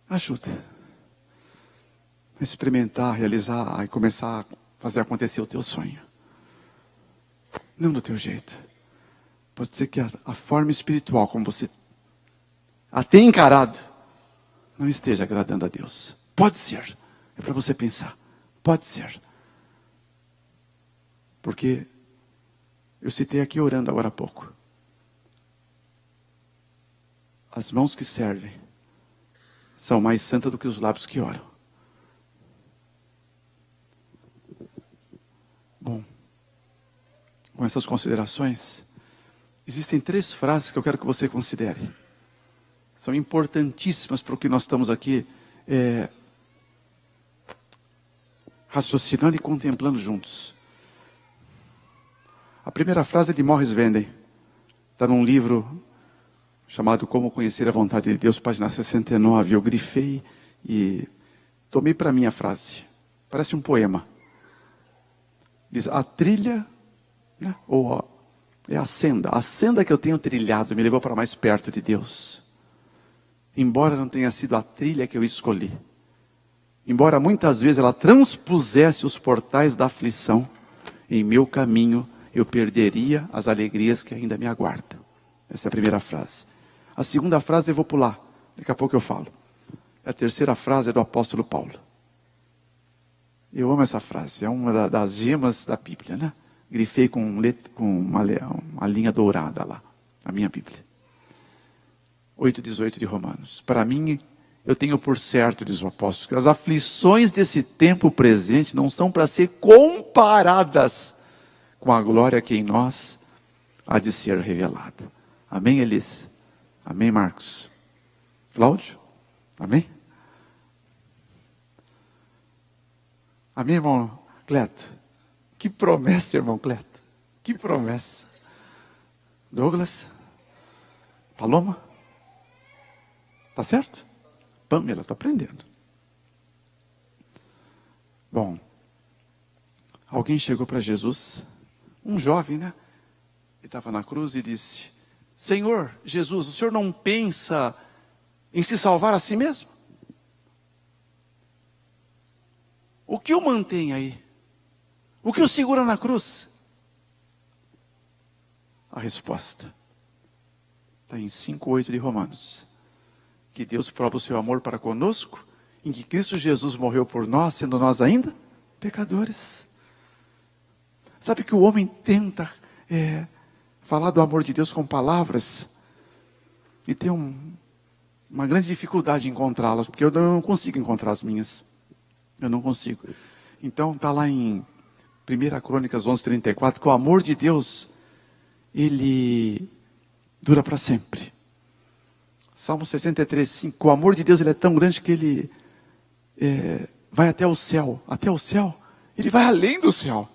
ajuda a experimentar, realizar e começar a fazer acontecer o teu sonho. Não do teu jeito. Pode ser que a forma espiritual, como você a tem encarado, não esteja agradando a Deus. Pode ser. É para você pensar. Pode ser. Porque eu citei aqui orando agora há pouco. As mãos que servem são mais santas do que os lábios que oram. Bom, com essas considerações, existem 3 frases que eu quero que você considere. São importantíssimas para o que nós estamos aqui raciocinando e contemplando juntos. A primeira frase é de Morris Venden. Está num livro chamado Como Conhecer a Vontade de Deus, página 69. Eu grifei e tomei para mim a frase. Parece um poema. Diz, a trilha, né, é a senda que eu tenho trilhado me levou para mais perto de Deus. Embora não tenha sido a trilha que eu escolhi. Embora muitas vezes ela transpusesse os portais da aflição, em meu caminho eu perderia as alegrias que ainda me aguardam. Essa é a primeira frase. A segunda frase eu vou pular, daqui a pouco eu falo. A terceira frase é do apóstolo Paulo. Eu amo essa frase, é uma das gemas da Bíblia, né? Grifei com uma linha dourada lá, a minha Bíblia. 8:18 de Romanos. Para mim, eu tenho por certo, diz o apóstolo, que as aflições desse tempo presente não são para ser comparadas com a glória que em nós há de ser revelada. Amém, Elis? Amém, Marcos? Cláudio? Amém? Amém, irmão Cleto? Que promessa, irmão Cleto? Que promessa. Douglas? Paloma? Tá certo? Pamela, estou aprendendo. Bom, alguém chegou para Jesus, um jovem, né? Ele estava na cruz e disse, Senhor Jesus, o Senhor não pensa em se salvar a si mesmo? O que o mantém aí? O que o segura na cruz? A resposta está em 5:8 de Romanos. Que Deus prova o seu amor para conosco em que Cristo Jesus morreu por nós, sendo nós ainda pecadores. Sabe que o homem tenta falar do amor de Deus com palavras e tem uma grande dificuldade em encontrá-las, porque eu não consigo encontrar as minhas. Eu não consigo. Então está lá em 1 Crônicas 11:34, que o amor de Deus, ele dura para sempre. Salmo 63:5, o amor de Deus ele é tão grande que ele vai até o céu. Até o céu? Ele vai além do céu.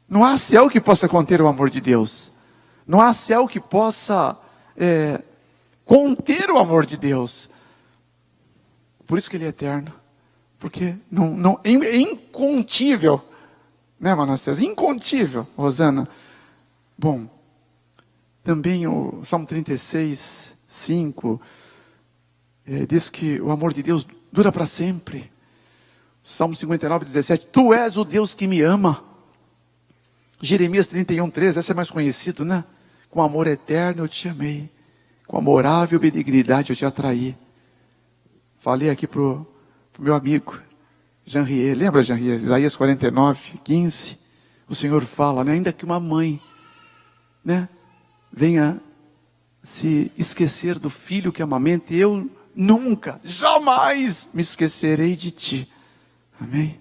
Não há céu que possa conter o amor de Deus. Não há céu que possa conter o amor de Deus. Por isso que ele é eterno. Porque é incontível. Né, Manassés? Incontível, Rosana. Bom, também o Salmo 36:5 diz que o amor de Deus dura para sempre. Salmo 59:17, tu és o Deus que me ama. Jeremias 31:13, essa é mais conhecido, né? Com amor eterno eu te amei, com amorável benignidade eu te atraí. Falei aqui pro meu amigo Jean-Rie, lembra, Jean-Rie? Isaías 49:15, o Senhor fala, né? Ainda que uma mãe, né, venha se esquecer do filho que amamenta, eu nunca, jamais me esquecerei de ti. Amém?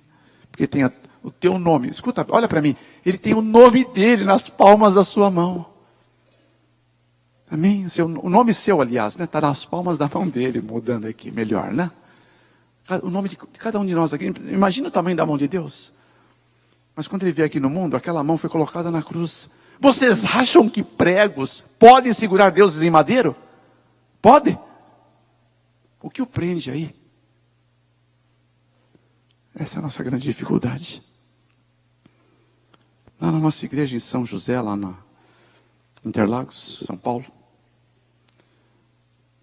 Porque tem o teu nome. Escuta, olha para mim. Ele tem o nome dele nas palmas da sua mão. Amém? O nome seu, aliás, né? Está nas palmas da mão dele, mudando aqui, melhor, né? O nome de cada um de nós aqui. Imagina o tamanho da mão de Deus. Mas quando ele veio aqui no mundo, aquela mão foi colocada na cruz. Vocês acham que pregos podem segurar deuses em madeiro? Pode? O que o prende aí? Essa é a nossa grande dificuldade. Lá na nossa igreja em São José, lá na Interlagos, São Paulo,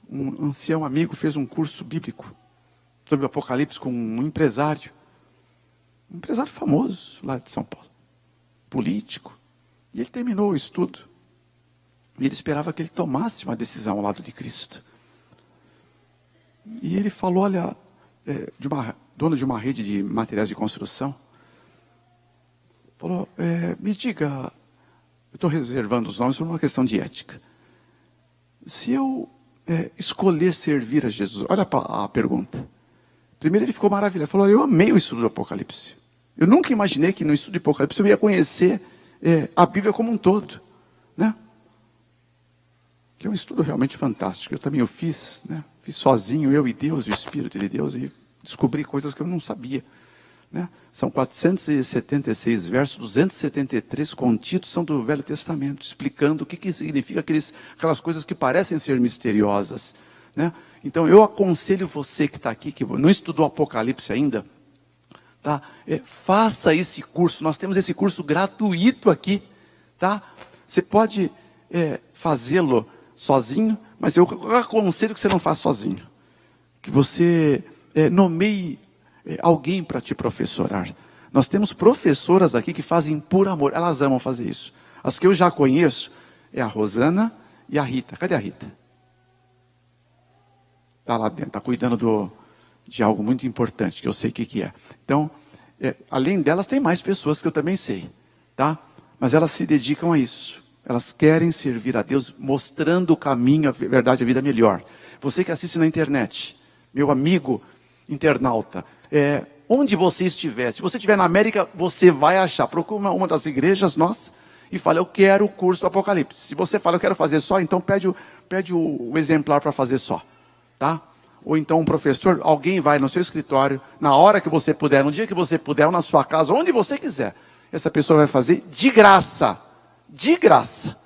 um ancião amigo fez um curso bíblico sobre o Apocalipse com um empresário famoso lá de São Paulo, político. E ele terminou o estudo. E ele esperava que ele tomasse uma decisão ao lado de Cristo. E ele falou, olha, dono de uma rede de materiais de construção, falou, me diga, eu estou reservando os nomes por uma questão de ética. Se eu escolher servir a Jesus, olha a pergunta. Primeiro ele ficou maravilhado, ele falou, eu amei o estudo do Apocalipse. Eu nunca imaginei que no estudo do Apocalipse eu ia conhecer a Bíblia como um todo, né? Que é um estudo realmente fantástico. Eu também fiz, né? Fiz sozinho, eu e Deus, o Espírito de Deus, e descobri coisas que eu não sabia, né? São 476 versos, 273 contidos são do Velho Testamento, explicando o que significa aquelas coisas que parecem ser misteriosas, né? Então eu aconselho você que está aqui, que não estudou Apocalipse ainda, tá? Faça esse curso, nós temos esse curso gratuito aqui, tá? Você pode fazê-lo sozinho, mas eu aconselho que você não faça sozinho. Que você nomeie alguém para te professorar. Nós temos professoras aqui que fazem por amor, elas amam fazer isso. As que eu já conheço é a Rosana e a Rita. Cadê a Rita? Está lá dentro, está cuidando de algo muito importante, que eu sei o que é. Então, além delas, tem mais pessoas que eu também sei, tá? Mas elas se dedicam a isso. Elas querem servir a Deus, mostrando o caminho, a verdade, a vida melhor. Você que assiste na internet, meu amigo internauta, onde você estiver, se você estiver na América, você vai achar. Procura uma das igrejas nossas e fala, eu quero o curso do Apocalipse. Se você fala, eu quero fazer só, então pede o exemplar para fazer só. Tá? Ou então um professor, alguém vai no seu escritório, na hora que você puder, no dia que você puder, ou na sua casa, onde você quiser. Essa pessoa vai fazer de graça. De graça.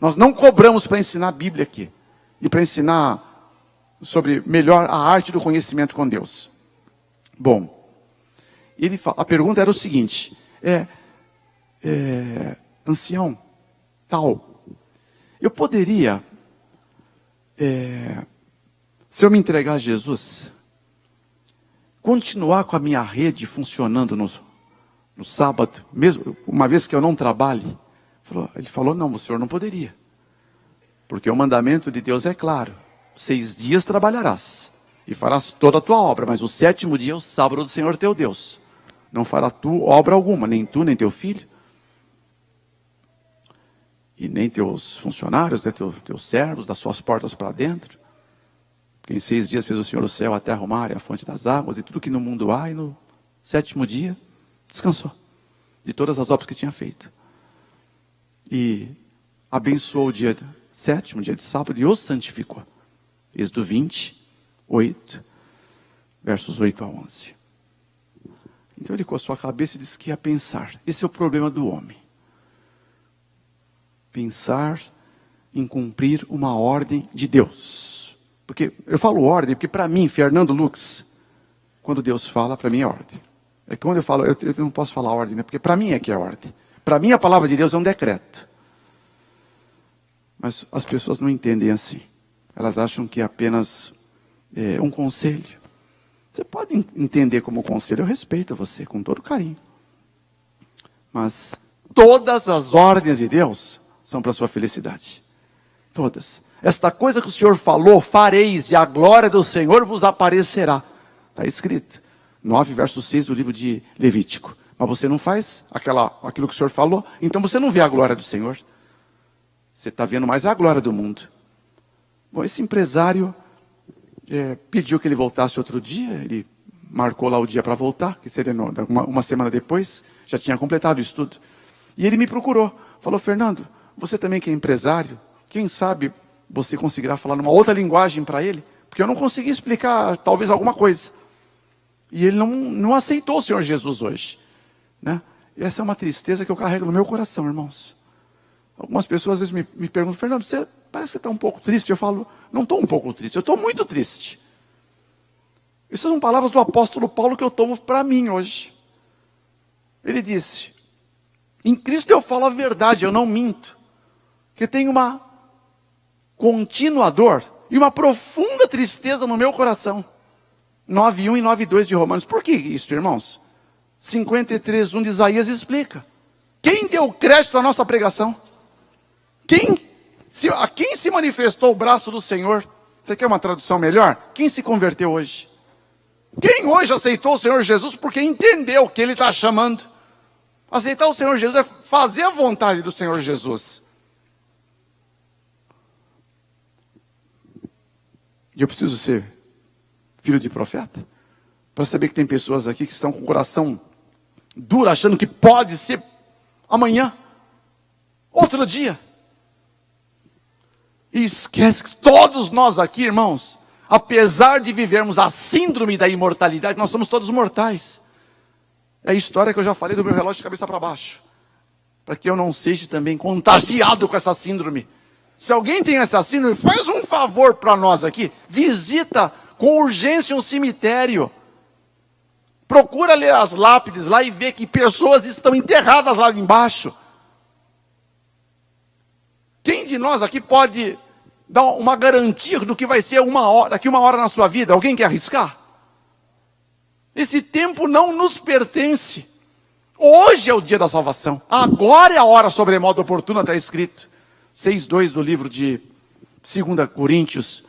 Nós não cobramos para ensinar a Bíblia aqui. E para ensinar sobre melhor a arte do conhecimento com Deus. Bom, a pergunta era o seguinte, ancião, tal, eu poderia... se eu me entregar a Jesus, continuar com a minha rede funcionando no sábado, mesmo uma vez que eu não trabalhe? Ele falou, não, o senhor não poderia. Porque o mandamento de Deus é claro, 6 dias trabalharás, e farás toda a tua obra, mas o sétimo dia é o sábado do Senhor teu Deus. Não fará tu obra alguma, nem tu, nem teu filho, e nem teus funcionários, né, teus servos, das suas portas para dentro. Porque em 6 dias fez o Senhor o céu, a terra, o mar e a fonte das águas, e tudo que no mundo há, e no sétimo dia descansou de todas as obras que tinha feito. E abençoou o dia sétimo, dia de sábado, e o santificou. Êxodo 28, versos 8 a 11. Então ele coçou a cabeça e disse que ia pensar. Esse é o problema do homem. Pensar em cumprir uma ordem de Deus. Porque eu falo ordem, porque para mim, Fernando Lux, quando Deus fala, para mim é ordem. É que quando eu falo, eu não posso falar ordem, né? Porque para mim é que é ordem. Para mim a palavra de Deus é um decreto. Mas as pessoas não entendem assim. Elas acham que é apenas um conselho. Você pode entender como conselho, eu respeito você com todo carinho. Mas todas as ordens de Deus são para a sua felicidade. Todas. Esta coisa que o Senhor falou, fareis, e a glória do Senhor vos aparecerá. Está escrito. 9, verso 6 do livro de Levítico. Mas você não faz aquilo que o Senhor falou, então você não vê a glória do Senhor. Você está vendo mais a glória do mundo. Bom, esse empresário pediu que ele voltasse outro dia, ele marcou lá o dia para voltar, que seria uma semana depois, já tinha completado o estudo. E ele me procurou, falou: Fernando, você também que é empresário, quem sabe você conseguirá falar numa outra linguagem para ele? Porque eu não consegui explicar talvez alguma coisa. E ele não aceitou o Senhor Jesus hoje, né? E essa é uma tristeza que eu carrego no meu coração, irmãos. Algumas pessoas às vezes me perguntam: Fernando, você parece que está um pouco triste. Eu falo: não estou um pouco triste, eu estou muito triste. Essas são palavras do apóstolo Paulo que eu tomo para mim hoje. Ele disse: em Cristo eu falo a verdade, eu não minto. Que tenho uma contínua dor e uma profunda tristeza no meu coração. 9:1 e 9:2 de Romanos. Por que isso, irmãos? 53:1 de Isaías explica. Quem deu crédito à nossa pregação? A quem se manifestou o braço do Senhor? Você quer uma tradução melhor? Quem se converteu hoje? Quem hoje aceitou o Senhor Jesus porque entendeu que Ele está chamando? Aceitar o Senhor Jesus é fazer a vontade do Senhor Jesus. E eu preciso ser filho de profeta para saber que tem pessoas aqui que estão com o coração duro, achando que pode ser amanhã, outro dia. E esquece que todos nós aqui, irmãos, apesar de vivermos a síndrome da imortalidade, nós somos todos mortais. É a história que eu já falei do meu relógio de cabeça para baixo. Para que eu não seja também contagiado com essa síndrome. Se alguém tem essa síndrome, faz um favor para nós aqui. Visita com urgência um cemitério. Procura ler as lápides lá e ver que pessoas estão enterradas lá embaixo. Quem de nós aqui pode dar uma garantia do que vai ser daqui uma hora na sua vida? Alguém quer arriscar? Esse tempo não nos pertence. Hoje é o dia da salvação. Agora é a hora sobremodo oportuna, está escrito. 6:2 do livro de 2 Coríntios.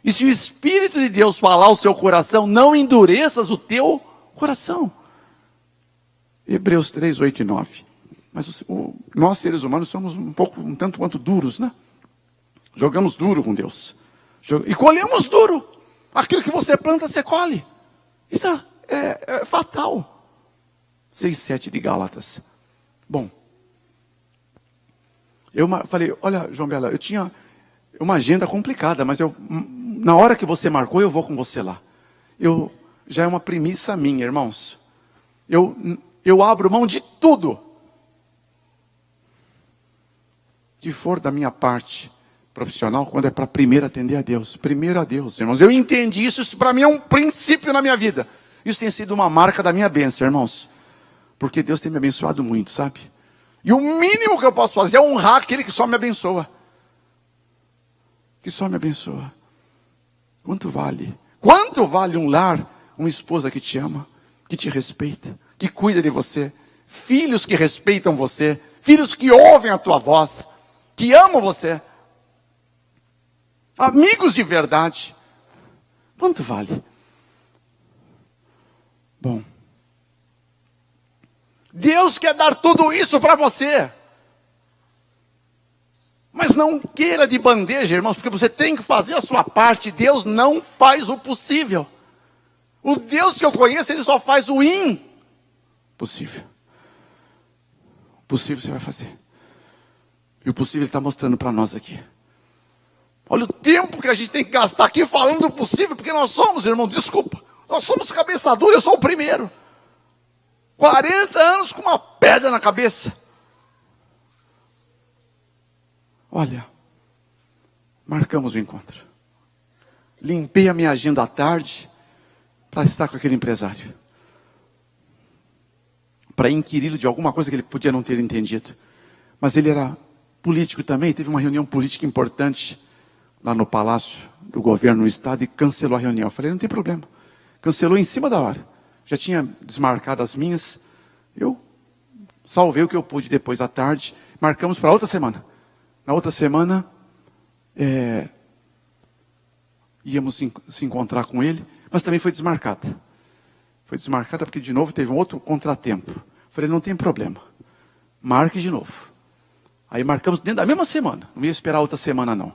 E se o Espírito de Deus falar ao seu coração, não endureças o teu coração. Hebreus 3:8 e 9. Mas nós, seres humanos, somos um tanto quanto duros, né? Jogamos duro com Deus. E colhemos duro. Aquilo que você planta, você colhe. Isso é fatal. 6:7 de Gálatas. Bom. Eu falei: olha, João Bela, eu tinha uma agenda complicada, mas na hora que você marcou, eu vou com você lá. Já é uma premissa minha, irmãos. Eu abro mão de tudo que for da minha parte profissional, quando é para primeiro atender a Deus. Primeiro a Deus, irmãos. Eu entendi isso. Isso para mim é um princípio na minha vida. Isso tem sido uma marca da minha bênção, irmãos. Porque Deus tem me abençoado muito, sabe? E o mínimo que eu posso fazer é honrar aquele que só me abençoa. Que só me abençoa. Quanto vale? Quanto vale um lar, uma esposa que te ama, que te respeita, que cuida de você, filhos que respeitam você, filhos que ouvem a tua voz, que amam você, amigos de verdade. Quanto vale? Bom, Deus quer dar tudo isso para você. Mas não queira de bandeja, irmãos, porque você tem que fazer a sua parte. Deus não faz o possível. O Deus que eu conheço, Ele só faz o impossível. O possível você vai fazer. E o possível Ele está mostrando para nós aqui. Olha o tempo que a gente tem que gastar aqui falando do possível, porque nós somos, irmão, desculpa. Nós somos cabeça dura, eu sou o primeiro. 40 anos com uma pedra na cabeça. Olha, marcamos o encontro. Limpei a minha agenda à tarde para estar com aquele empresário. Para inquiri-lo de alguma coisa que ele podia não ter entendido. Mas ele era político também, teve uma reunião política importante lá no Palácio do Governo no Estado e cancelou a reunião. Eu falei, não tem problema. Cancelou em cima da hora. Já tinha desmarcado as minhas. Eu salvei o que eu pude depois à tarde. Marcamos para outra semana. Na outra semana, íamos se encontrar com ele, mas também foi desmarcada. Foi desmarcada porque, de novo, teve um outro contratempo. Falei, não tem problema. Marque de novo. Aí marcamos dentro da mesma semana. Não ia esperar outra semana, não.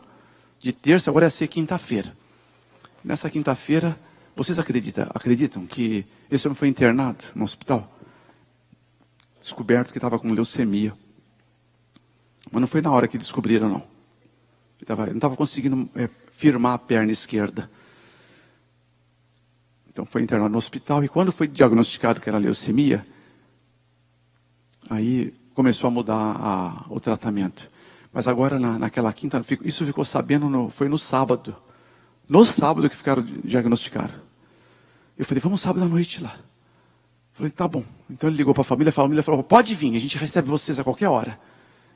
De terça, agora ia ser quinta-feira. Nessa quinta-feira, vocês acreditam que esse homem foi internado no hospital? Descoberto que estava com leucemia. Mas não foi na hora que descobriram, não. Ele não estava conseguindo firmar a perna esquerda. Então foi internado no hospital. E quando foi diagnosticado que era leucemia, aí começou a mudar o tratamento. Mas agora, naquela quinta, isso ficou sabendo, foi no sábado. No sábado que diagnosticaram. Eu falei, vamos sábado à noite lá. Falei, tá bom. Então ele ligou para a família falou, pode vir, a gente recebe vocês a qualquer hora.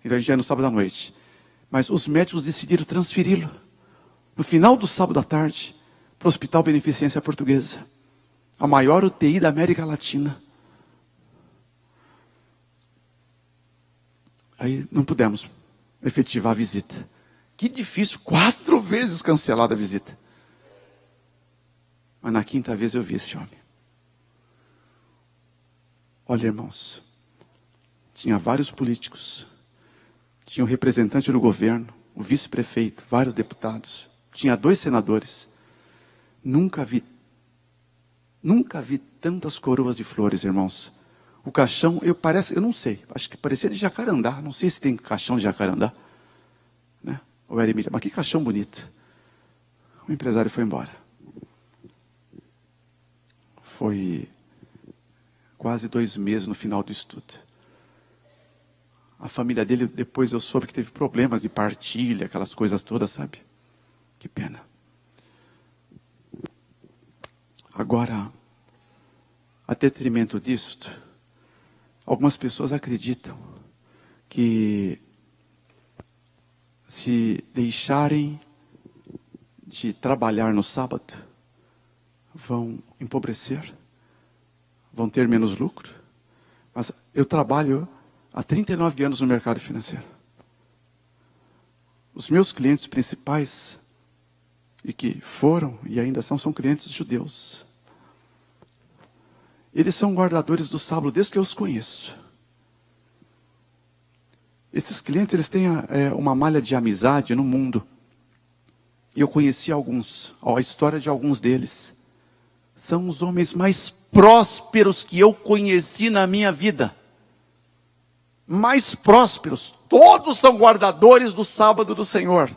Então a gente ia no sábado à noite. Mas os médicos decidiram transferi-lo, no final do sábado à tarde, para o Hospital Beneficência Portuguesa. A maior UTI da América Latina. Aí não pudemos efetivar a visita. Que difícil, 4 vezes cancelada a visita. Mas na quinta vez eu vi esse homem. Olha, irmãos, tinha vários políticos. Tinha o representante do governo, o vice-prefeito, vários deputados. Tinha 2 senadores. Nunca vi tantas coroas de flores, irmãos. O caixão, eu não sei, acho que parecia de jacarandá. Não sei se tem caixão de jacarandá. Né? Ou era Emília, mas que caixão bonito. O empresário foi embora. Foi quase 2 meses no final do estudo. A família dele, depois eu soube que teve problemas de partilha, aquelas coisas todas, sabe? Que pena. Agora, a detrimento disto, algumas pessoas acreditam que se deixarem de trabalhar no sábado, vão empobrecer, vão ter menos lucro. Mas eu trabalho há 39 anos no mercado financeiro. Os meus clientes principais, e que foram e ainda são clientes judeus. Eles são guardadores do sábado desde que eu os conheço. Esses clientes, eles têm uma malha de amizade no mundo. E eu conheci alguns, a história de alguns deles. São os homens mais prósperos que eu conheci na minha vida. Mais prósperos. Todos são guardadores do sábado do Senhor.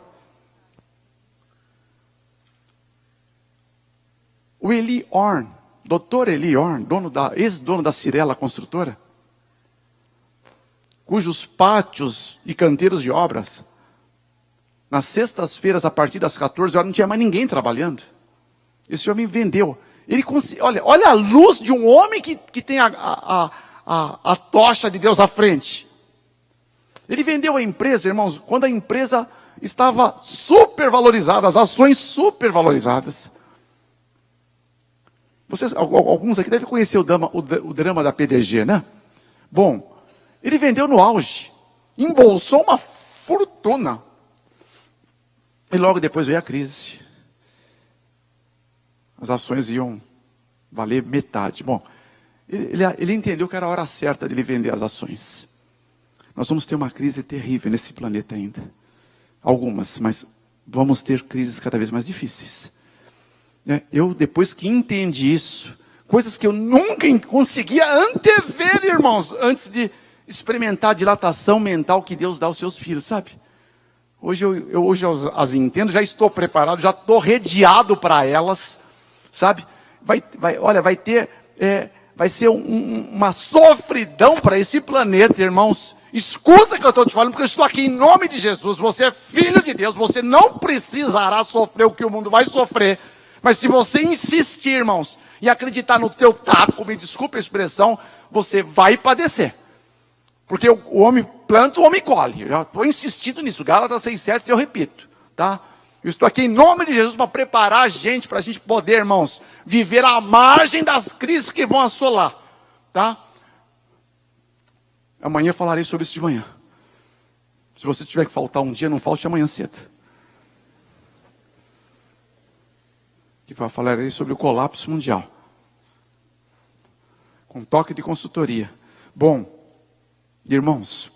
O Eli Orn, Dr. Eli Orn, ex-dono da Cirela Construtora, cujos pátios e canteiros de obras, nas sextas-feiras, a partir das 14 horas, não tinha mais ninguém trabalhando. Esse homem vendeu. Olha a luz de um homem que tem a tocha de Deus à frente. Ele vendeu a empresa, irmãos, quando a empresa estava supervalorizada, as ações supervalorizadas. Vocês, alguns aqui devem conhecer o drama da PDG, né? Bom, ele vendeu no auge, embolsou uma fortuna. E logo depois veio a crise. as ações iam valer metade. Bom, ele entendeu que era a hora certa de ele vender as ações. Nós vamos ter uma crise terrível nesse planeta ainda. Algumas, mas vamos ter crises cada vez mais difíceis. Eu, depois que entendi isso, coisas que eu nunca conseguia antever, irmãos, antes de experimentar a dilatação mental que Deus dá aos seus filhos, sabe? Hoje eu as entendo, já estou preparado, já estou redeado para elas, sabe? Vai ser uma sofridão para esse planeta, irmãos. Escuta o que eu estou te falando, porque eu estou aqui em nome de Jesus. Você é filho de Deus, você não precisará sofrer o que o mundo vai sofrer. Mas se você insistir, irmãos, e acreditar no teu taco, me desculpe a expressão, você vai padecer. Porque o homem planta, o homem colhe. Eu já estou insistindo nisso. Gálatas 6,7, eu repito. Tá? Eu estou aqui em nome de Jesus para preparar a gente, para a gente poder, irmãos, viver à margem das crises que vão assolar. Tá? Amanhã falarei sobre isso de manhã. Se você tiver que faltar um dia, não falte amanhã cedo. Que falarei sobre o colapso mundial. Com toque de consultoria. Bom, irmãos,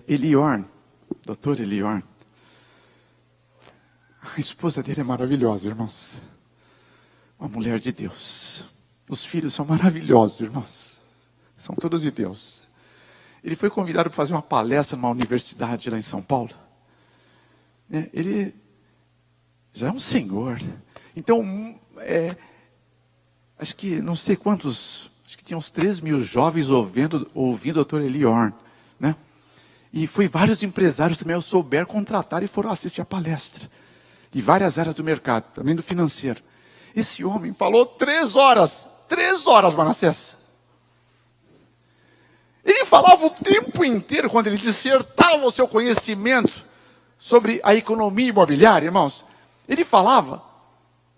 Eliorn, doutor Eliorn, a esposa dele é maravilhosa, irmãos. Uma mulher de Deus. Os filhos são maravilhosos, irmãos. São todos de Deus. Ele foi convidado para fazer uma palestra numa universidade lá em São Paulo. Ele já é um senhor. Então, acho que não sei quantos, acho que tinha uns 3.000 jovens ouvindo o Dr. Eliorn, né? E foi vários empresários também o souberam contratar e foram assistir a palestra. De várias áreas do mercado, também do financeiro. Esse homem falou 3 horas, Manassés. Ele falava o tempo inteiro, quando ele dissertava o seu conhecimento sobre a economia imobiliária, irmãos. Ele falava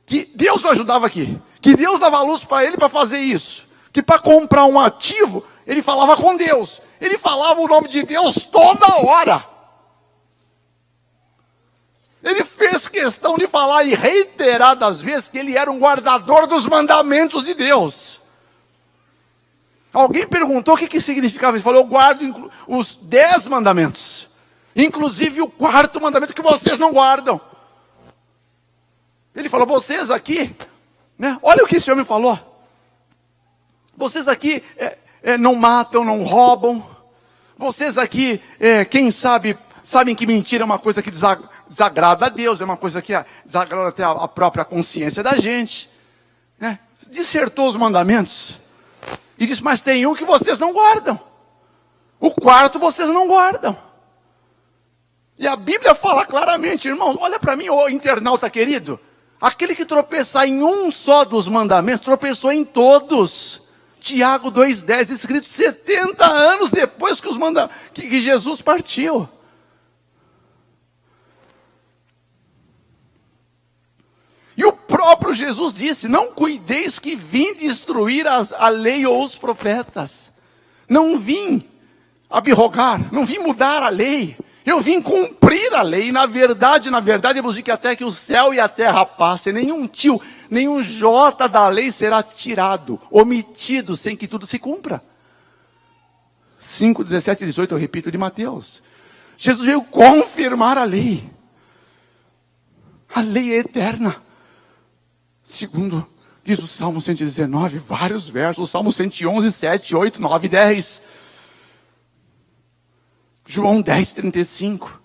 que Deus o ajudava aqui, que Deus dava luz para ele para fazer isso, que para comprar um ativo, ele falava com Deus, ele falava o nome de Deus toda hora. Ele fez questão de falar e reiteradas vezes que ele era um guardador dos mandamentos de Deus. Alguém perguntou o que significava isso. Ele falou, eu guardo os 10 mandamentos, inclusive o 4º mandamento que vocês não guardam. Ele falou, vocês aqui, né? Olha o que esse homem falou. Vocês aqui não matam, não roubam. Vocês aqui, quem sabem que mentira é uma coisa que desagrada a Deus, é uma coisa que desagrada até a própria consciência da gente. Né? Dissertou os mandamentos. E disse, mas tem um que vocês não guardam. O 4º vocês não guardam. E a Bíblia fala claramente, irmão, olha para mim, ô internauta querido. Aquele que tropeçar em um só dos mandamentos, tropeçou em todos. Tiago 2,10, escrito 70 anos depois que Jesus partiu. E o próprio Jesus disse, não cuideis que vim destruir a lei ou os profetas. Não vim abrogar, não vim mudar a lei. Eu vim cumprir a lei. E na verdade, eu vos digo que até que o céu e a terra passem, nenhum tio, nenhum jota da lei será tirado, omitido, sem que tudo se cumpra. 5, 17 e 18, eu repito, de Mateus. Jesus veio confirmar a lei. A lei é eterna. Segundo, diz o Salmo 119, vários versos, o Salmo 111, 7, 8, 9 e 10. João 10, 35.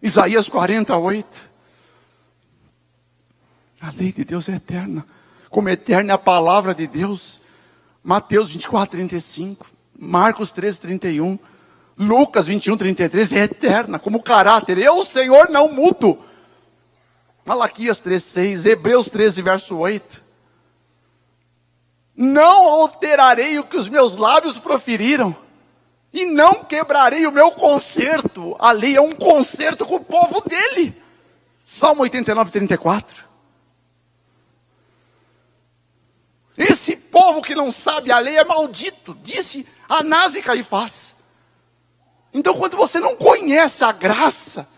Isaías 48. A lei de Deus é eterna. Como eterna é a palavra de Deus. Mateus 24, 35. Marcos 13, 31. Lucas 21, 33. É eterna, como caráter. Eu, Senhor, não mudo. Malaquias 3,6, Hebreus 13, verso 8. Não alterarei o que os meus lábios proferiram, e não quebrarei o meu concerto. A lei é um concerto com o povo dele. Salmo 89, 34. Esse povo que não sabe a lei é maldito, disse Anás e Caifás. Então, quando você não conhece a graça,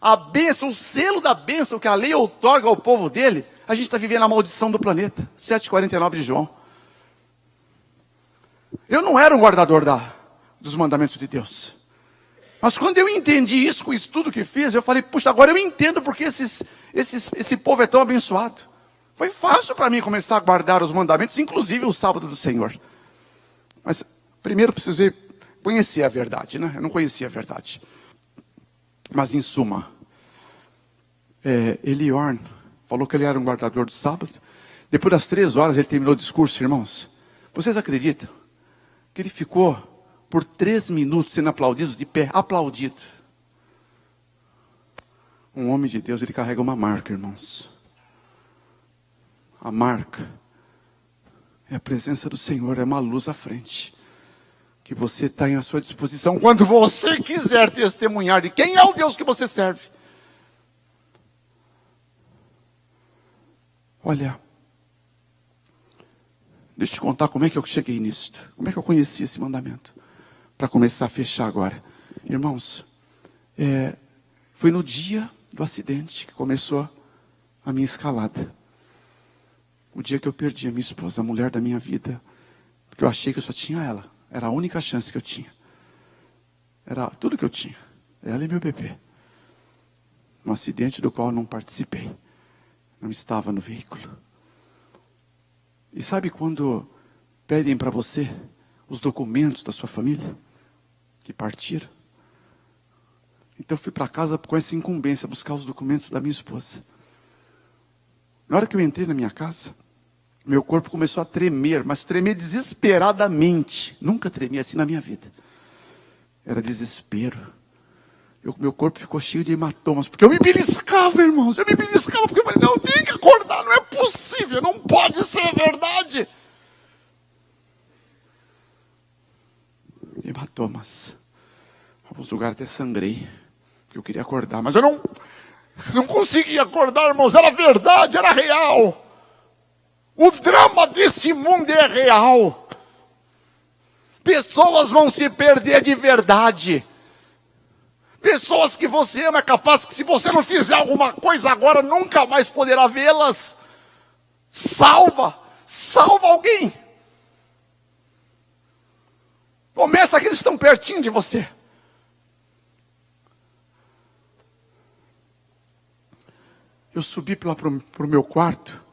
a bênção, o selo da bênção que a lei outorga ao povo dele, a gente está vivendo a maldição do planeta. 7,49 de João. Eu não era um guardador dos mandamentos de Deus. Mas quando eu entendi isso com o estudo que fiz, eu falei, puxa, agora eu entendo porque esse povo é tão abençoado. Foi fácil para mim começar a guardar os mandamentos, inclusive o sábado do Senhor. Mas primeiro precisei conhecer a verdade, né? Eu não conhecia a verdade. Mas em suma, Eliorn falou que ele era um guardador do sábado. Depois das 3 horas ele terminou o discurso, irmãos. Vocês acreditam que ele ficou por 3 minutos sendo aplaudido de pé? Aplaudido. Um homem de Deus, ele carrega uma marca, irmãos. A marca é a presença do Senhor, é uma luz à frente. Que você está à sua disposição quando você quiser testemunhar de quem é o Deus que você serve. Olha, deixa eu te contar como é que eu cheguei nisso. Como é que eu conheci esse mandamento. Para começar a fechar agora. Irmãos, foi no dia do acidente que começou a minha escalada. O dia que eu perdi a minha esposa, a mulher da minha vida. Porque eu achei que eu só tinha ela. Era a única chance que eu tinha. Era tudo que eu tinha. Ela e meu bebê. Um acidente do qual eu não participei. Não estava no veículo. E sabe quando pedem para você os documentos da sua família? Que partiram? Então eu fui para casa com essa incumbência, buscar os documentos da minha esposa. Na hora que eu entrei na minha casa, meu corpo começou a tremer, mas tremer desesperadamente. Nunca tremi assim na minha vida. Era desespero. Meu corpo ficou cheio de hematomas, porque eu me beliscava, irmãos. Eu me beliscava, porque eu falei, não, eu tenho que acordar, não é possível, não pode ser verdade. Hematomas. Alguns lugares até sangrei, porque eu queria acordar, mas eu não conseguia acordar, irmãos. Era verdade, era real. O drama desse mundo é real. Pessoas vão se perder de verdade. Pessoas que você ama, é capaz que se você não fizer alguma coisa agora, nunca mais poderá vê-las. Salva alguém. Começa aqueles que estão pertinho de você. Eu subi para o meu quarto.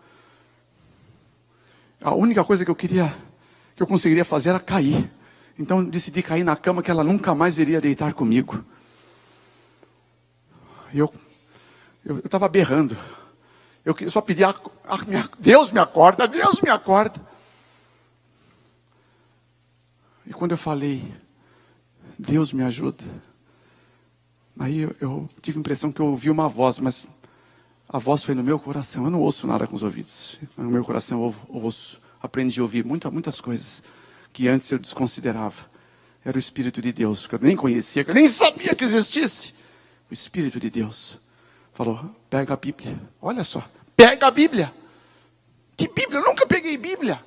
A única coisa que eu conseguiria fazer era cair. Então eu decidi cair na cama, que ela nunca mais iria deitar comigo. Eu estava berrando. Eu só pedia, Deus me acorda, Deus me acorda. E quando eu falei, Deus me ajuda, aí eu tive a impressão que eu ouvi uma voz, mas a voz foi no meu coração. Eu não ouço nada com os ouvidos. No meu coração eu ouço. Aprendi a ouvir muitas coisas que antes eu desconsiderava. Era o Espírito de Deus, que eu nem conhecia, que eu nem sabia que existisse. O Espírito de Deus falou, pega a Bíblia. Olha só, pega a Bíblia. Que Bíblia? Eu nunca peguei Bíblia.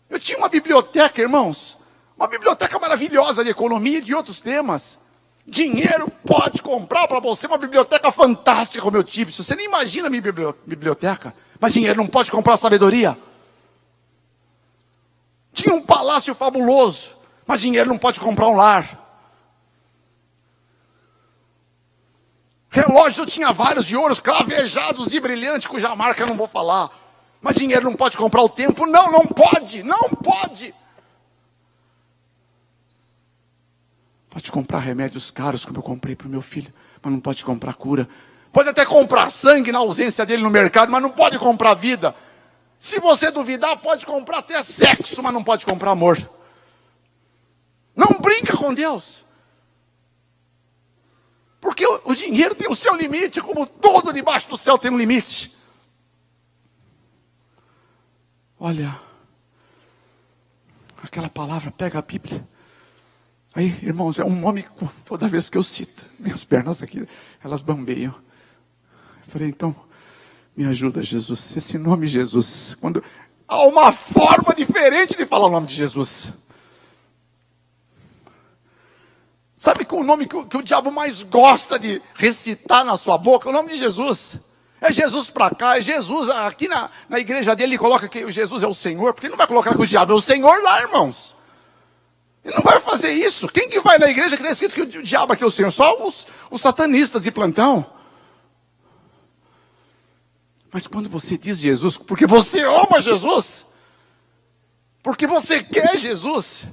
Eu tinha uma biblioteca, irmãos. Uma biblioteca maravilhosa de economia e de outros temas. Dinheiro pode comprar para você uma biblioteca fantástica como eu tive. Se você nem imagina a minha biblioteca, mas dinheiro não pode comprar sabedoria. Tinha um palácio fabuloso, mas dinheiro não pode comprar um lar. Relógios eu tinha vários de ouros, clavejados de brilhante, cuja marca eu não vou falar. Mas dinheiro não pode comprar o tempo. Não pode, não pode. Pode comprar remédios caros, como eu comprei para o meu filho, mas não pode comprar cura. Pode até comprar sangue na ausência dele no mercado, mas não pode comprar vida. Se você duvidar, pode comprar até sexo, mas não pode comprar amor. Não brinca com Deus. Porque o dinheiro tem o seu limite, como tudo debaixo do céu tem um limite. Olha, aquela palavra, pega a Bíblia. Aí, irmãos, é um nome que toda vez que eu cito, minhas pernas aqui, elas bambeiam. Eu falei, então, me ajuda, Jesus. Esse nome Jesus, quando há uma forma diferente de falar o nome de Jesus. Sabe que o nome que o diabo mais gosta de recitar na sua boca? É o nome de Jesus. É Jesus para cá, é Jesus. Aqui na igreja dele, ele coloca que Jesus é o Senhor, porque ele não vai colocar que o diabo é o Senhor lá, irmãos. Ele não vai fazer isso. Quem que vai na igreja que está escrito que o diabo aqui é o Senhor? Só os satanistas de plantão. Mas quando você diz Jesus, porque você ama Jesus, porque você quer Jesus,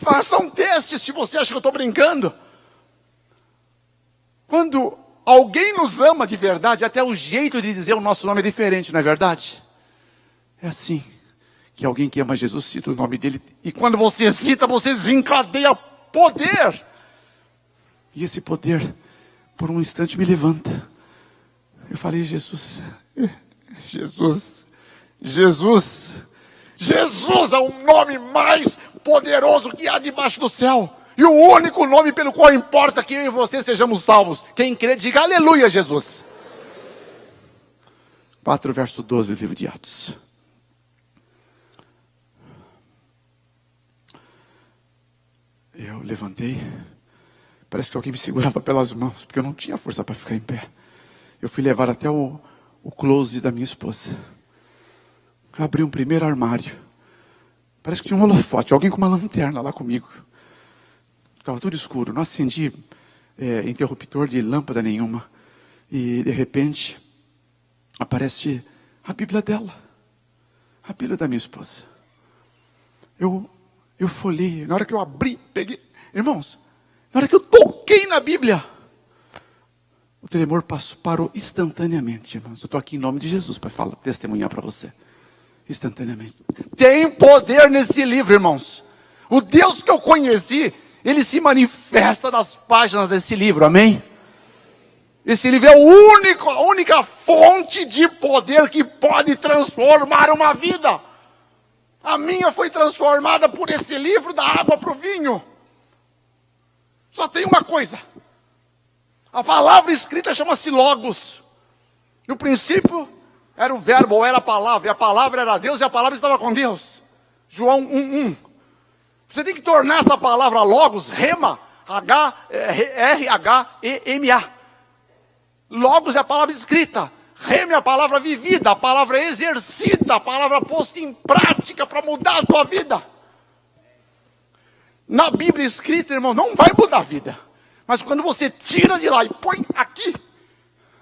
faça um teste se você acha que eu estou brincando. Quando alguém nos ama de verdade, até o jeito de dizer o nosso nome é diferente, não é verdade? É assim, que alguém que ama Jesus cita o nome dele, e quando você cita, você desencadeia poder. E esse poder, por um instante, me levanta. Eu falei, Jesus, Jesus, Jesus, Jesus é o nome mais poderoso que há debaixo do céu. E o único nome pelo qual importa que eu e você sejamos salvos. Quem crê, diga aleluia, Jesus. 4, verso 12 do livro de Atos. Eu levantei, parece que alguém me segurava pelas mãos, porque eu não tinha força para ficar em pé. Eu fui levar até o closet da minha esposa. Eu abri um primeiro armário. Parece que tinha um holofote, alguém com uma lanterna lá comigo. Estava tudo escuro, não acendi interruptor de lâmpada nenhuma. E de repente, aparece a Bíblia dela. A Bíblia da minha esposa. Eu folhei, na hora que eu abri, peguei. Irmãos, na hora que eu toquei na Bíblia, o tremor parou instantaneamente, irmãos. Eu estou aqui em nome de Jesus para testemunhar para você. Instantaneamente. Tem poder nesse livro, irmãos. O Deus que eu conheci, ele se manifesta nas páginas desse livro, amém? Esse livro é a única fonte de poder que pode transformar uma vida. A minha foi transformada por esse livro, da água para o vinho. Só tem uma coisa. A palavra escrita chama-se Logos. No princípio era o verbo, ou era a palavra. E a palavra era Deus e a palavra estava com Deus. João 1:1. Você tem que tornar essa palavra Logos, Rema, R-H-E-M-A. Logos é a palavra escrita. Rema é a palavra vivida, a palavra exercida, a palavra posta em prática para mudar a tua vida. Na Bíblia escrita, irmão, não vai mudar a vida. Mas quando você tira de lá e põe aqui,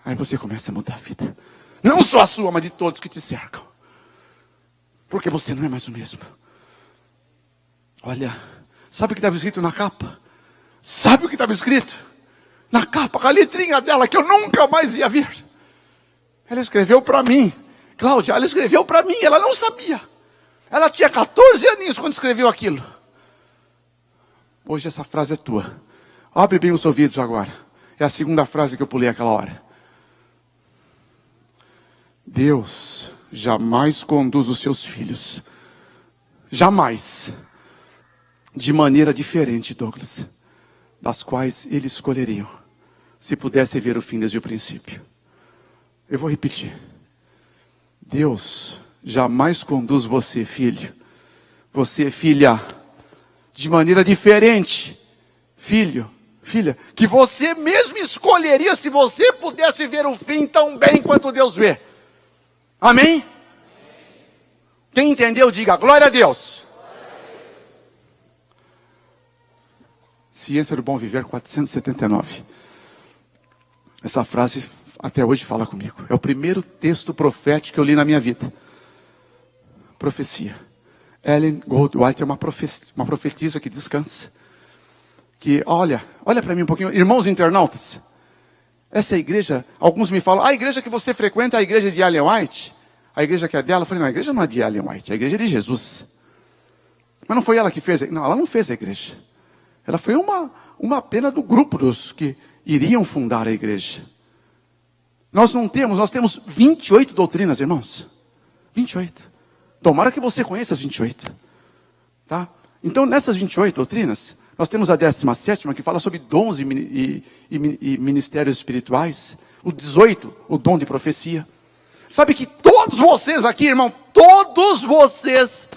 aí você começa a mudar a vida. Não só a sua, mas de todos que te cercam. Porque você não é mais o mesmo. Olha, sabe o que estava escrito na capa? Sabe o que estava escrito? Na capa, com a letrinha dela, que eu nunca mais ia ver. Ela escreveu para mim. Cláudia, ela escreveu para mim, ela não sabia. Ela tinha 14 aninhos quando escreveu aquilo. Hoje essa frase é tua. Abre bem os ouvidos agora. É a segunda frase que eu pulei aquela hora. Deus jamais conduz os seus filhos. Jamais. De maneira diferente, Douglas. Das quais eles escolheriam. Se pudesse ver o fim desde o princípio. Eu vou repetir. Deus jamais conduz você, filho. Você, filha. De maneira diferente. Filho. Filha, que você mesmo escolheria se você pudesse ver o fim tão bem quanto Deus vê. Amém? Quem entendeu, diga glória a Deus. Ciência do Bom Viver 479. Essa frase até hoje fala comigo. É o primeiro texto profético que eu li na minha vida. Profecia. Ellen Goldwhite é uma profetisa que descansa. Que olha para mim um pouquinho, irmãos internautas, essa igreja, alguns me falam, a igreja que você frequenta é a igreja de Ellen White, a igreja que é dela. Eu falei, não, a igreja não é de Ellen White, a igreja é de Jesus. Mas não foi ela que fez, não, ela não fez a igreja. Ela foi uma pena do grupo dos que iriam fundar a igreja. Nós temos 28 doutrinas, irmãos. 28. Tomara que você conheça as 28. Tá? Então, nessas 28 doutrinas, nós temos a 17ª, que fala sobre dons e ministérios espirituais. O 18, o dom de profecia. Sabe que todos vocês aqui, irmão, todos vocês,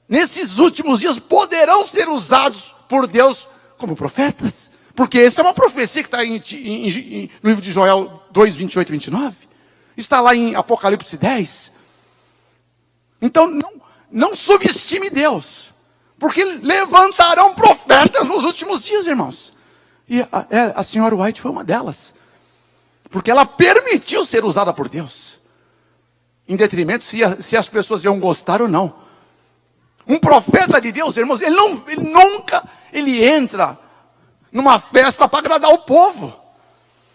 nesses últimos dias, poderão ser usados por Deus como profetas. Porque essa é uma profecia que está no livro de Joel 2, 28 e 29. Está lá em Apocalipse 10. Então, não subestime Deus. Porque levantarão profetas nos últimos dias, irmãos. E a senhora White foi uma delas. Porque ela permitiu ser usada por Deus. Em detrimento se as pessoas iam gostar ou não. Um profeta de Deus, irmãos, ele nunca entra numa festa para agradar o povo.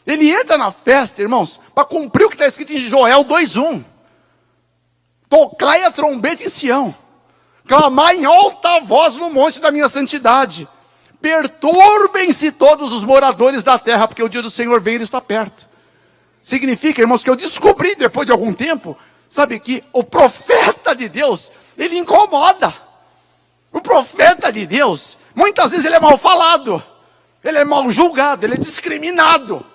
Ele entra na festa, irmãos, para cumprir o que está escrito em Joel 2:1. Tocai a trombeta em Sião, clamai em alta voz no monte da minha santidade. Perturbem-se todos os moradores da terra, porque o dia do Senhor vem e ele está perto. Significa, irmãos, que eu descobri depois de algum tempo, sabe, que o profeta de Deus, ele incomoda. O profeta de Deus, muitas vezes ele é mal falado, ele é mal julgado, ele é discriminado.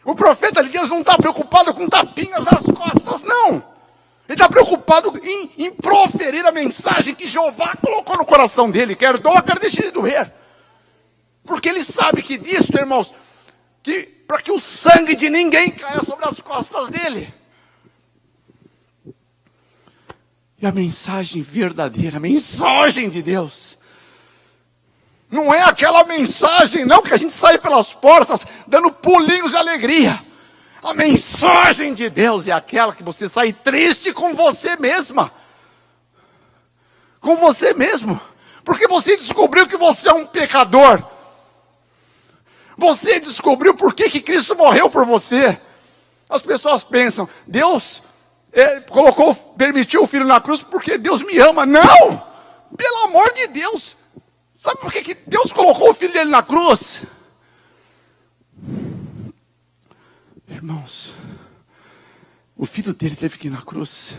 O profeta de Deus não está preocupado com tapinhas nas costas, não. Ele está preocupado em proferir a mensagem que Jeová colocou no coração dele, quer doa, quer deixe de doer. Porque ele sabe que disso, irmãos, para que o sangue de ninguém caia sobre as costas dele. E a mensagem verdadeira, a mensagem de Deus, não é aquela mensagem não que a gente sai pelas portas dando pulinhos de alegria. A mensagem de Deus é aquela que você sai triste com você mesma. Com você mesmo. Porque você descobriu que você é um pecador. Você descobriu por que Cristo morreu por você. As pessoas pensam, Deus permitiu o filho na cruz porque Deus me ama. Não! Pelo amor de Deus! Sabe por que Deus colocou o filho dele na cruz? Irmãos, o filho dele teve que ir na cruz.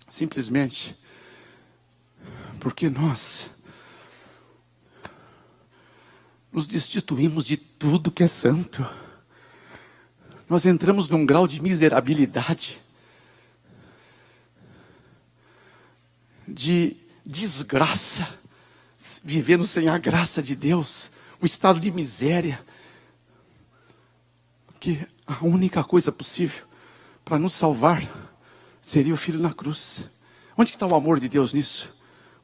Simplesmente porque nós nos destituímos de tudo que é santo. Nós entramos num grau de miserabilidade, de desgraça, vivendo sem a graça de Deus, um estado de miséria, que a única coisa possível para nos salvar seria o Filho na cruz. Onde está o amor de Deus nisso?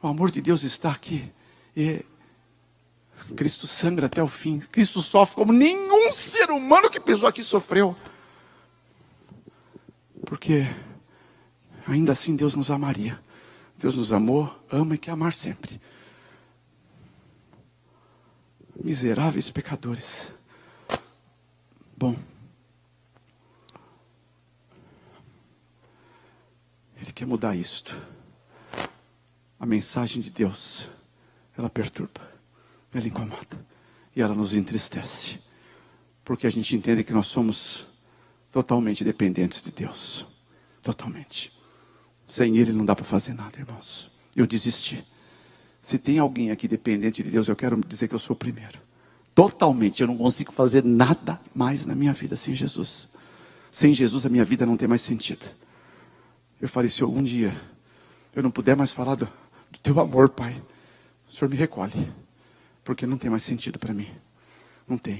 O amor de Deus está aqui. E Cristo sangra até o fim. Cristo sofre como nenhum ser humano que pisou aqui sofreu. Porque ainda assim Deus nos amaria. Deus nos amou, ama e quer amar sempre. Miseráveis pecadores. Bom, Ele quer mudar isto. A mensagem de Deus, ela perturba, ela incomoda e ela nos entristece. Porque a gente entende que nós somos totalmente dependentes de Deus. Totalmente. Sem Ele não dá para fazer nada, irmãos. Eu desisti. Se tem alguém aqui dependente de Deus, eu quero dizer que eu sou o primeiro. Totalmente, eu não consigo fazer nada mais na minha vida sem Jesus. Sem Jesus a minha vida não tem mais sentido. Eu falei, se algum dia eu não puder mais falar do teu amor, Pai, o Senhor me recolhe. Porque não tem mais sentido para mim. Não tem.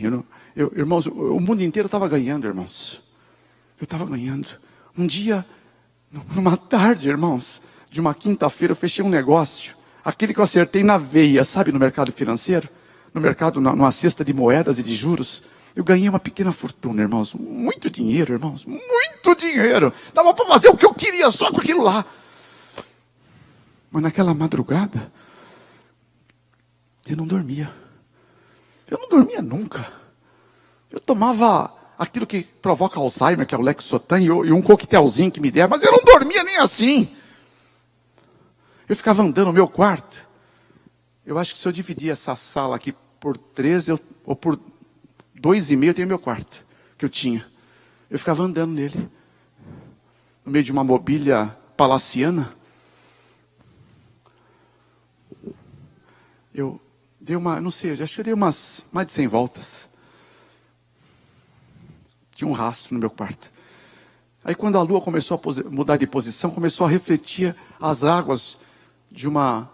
Irmãos, o mundo inteiro estava ganhando, irmãos. Eu estava ganhando. Um dia, numa tarde, irmãos, de uma quinta-feira, eu fechei um negócio. Aquele que eu acertei na veia, sabe, no mercado financeiro? No mercado, numa cesta de moedas e de juros. Eu ganhei uma pequena fortuna, irmãos. Muito dinheiro, irmãos. Muito dinheiro. Dava para fazer o que eu queria só com aquilo lá. Mas naquela madrugada, eu não dormia. Eu não dormia nunca. Eu tomava aquilo que provoca Alzheimer, que é o Lexotan, e um coquetelzinho que me der, mas eu não dormia nem assim. Eu ficava andando no meu quarto. Eu acho que se eu dividir essa sala aqui por 3, ou por 2,5, eu tenho meu quarto, que eu tinha. Eu ficava andando nele, no meio de uma mobília palaciana. Eu dei não sei, acho que eu dei mais de 100 voltas. Tinha um rastro no meu quarto. Aí quando a lua começou a mudar de posição, começou a refletir as águas de uma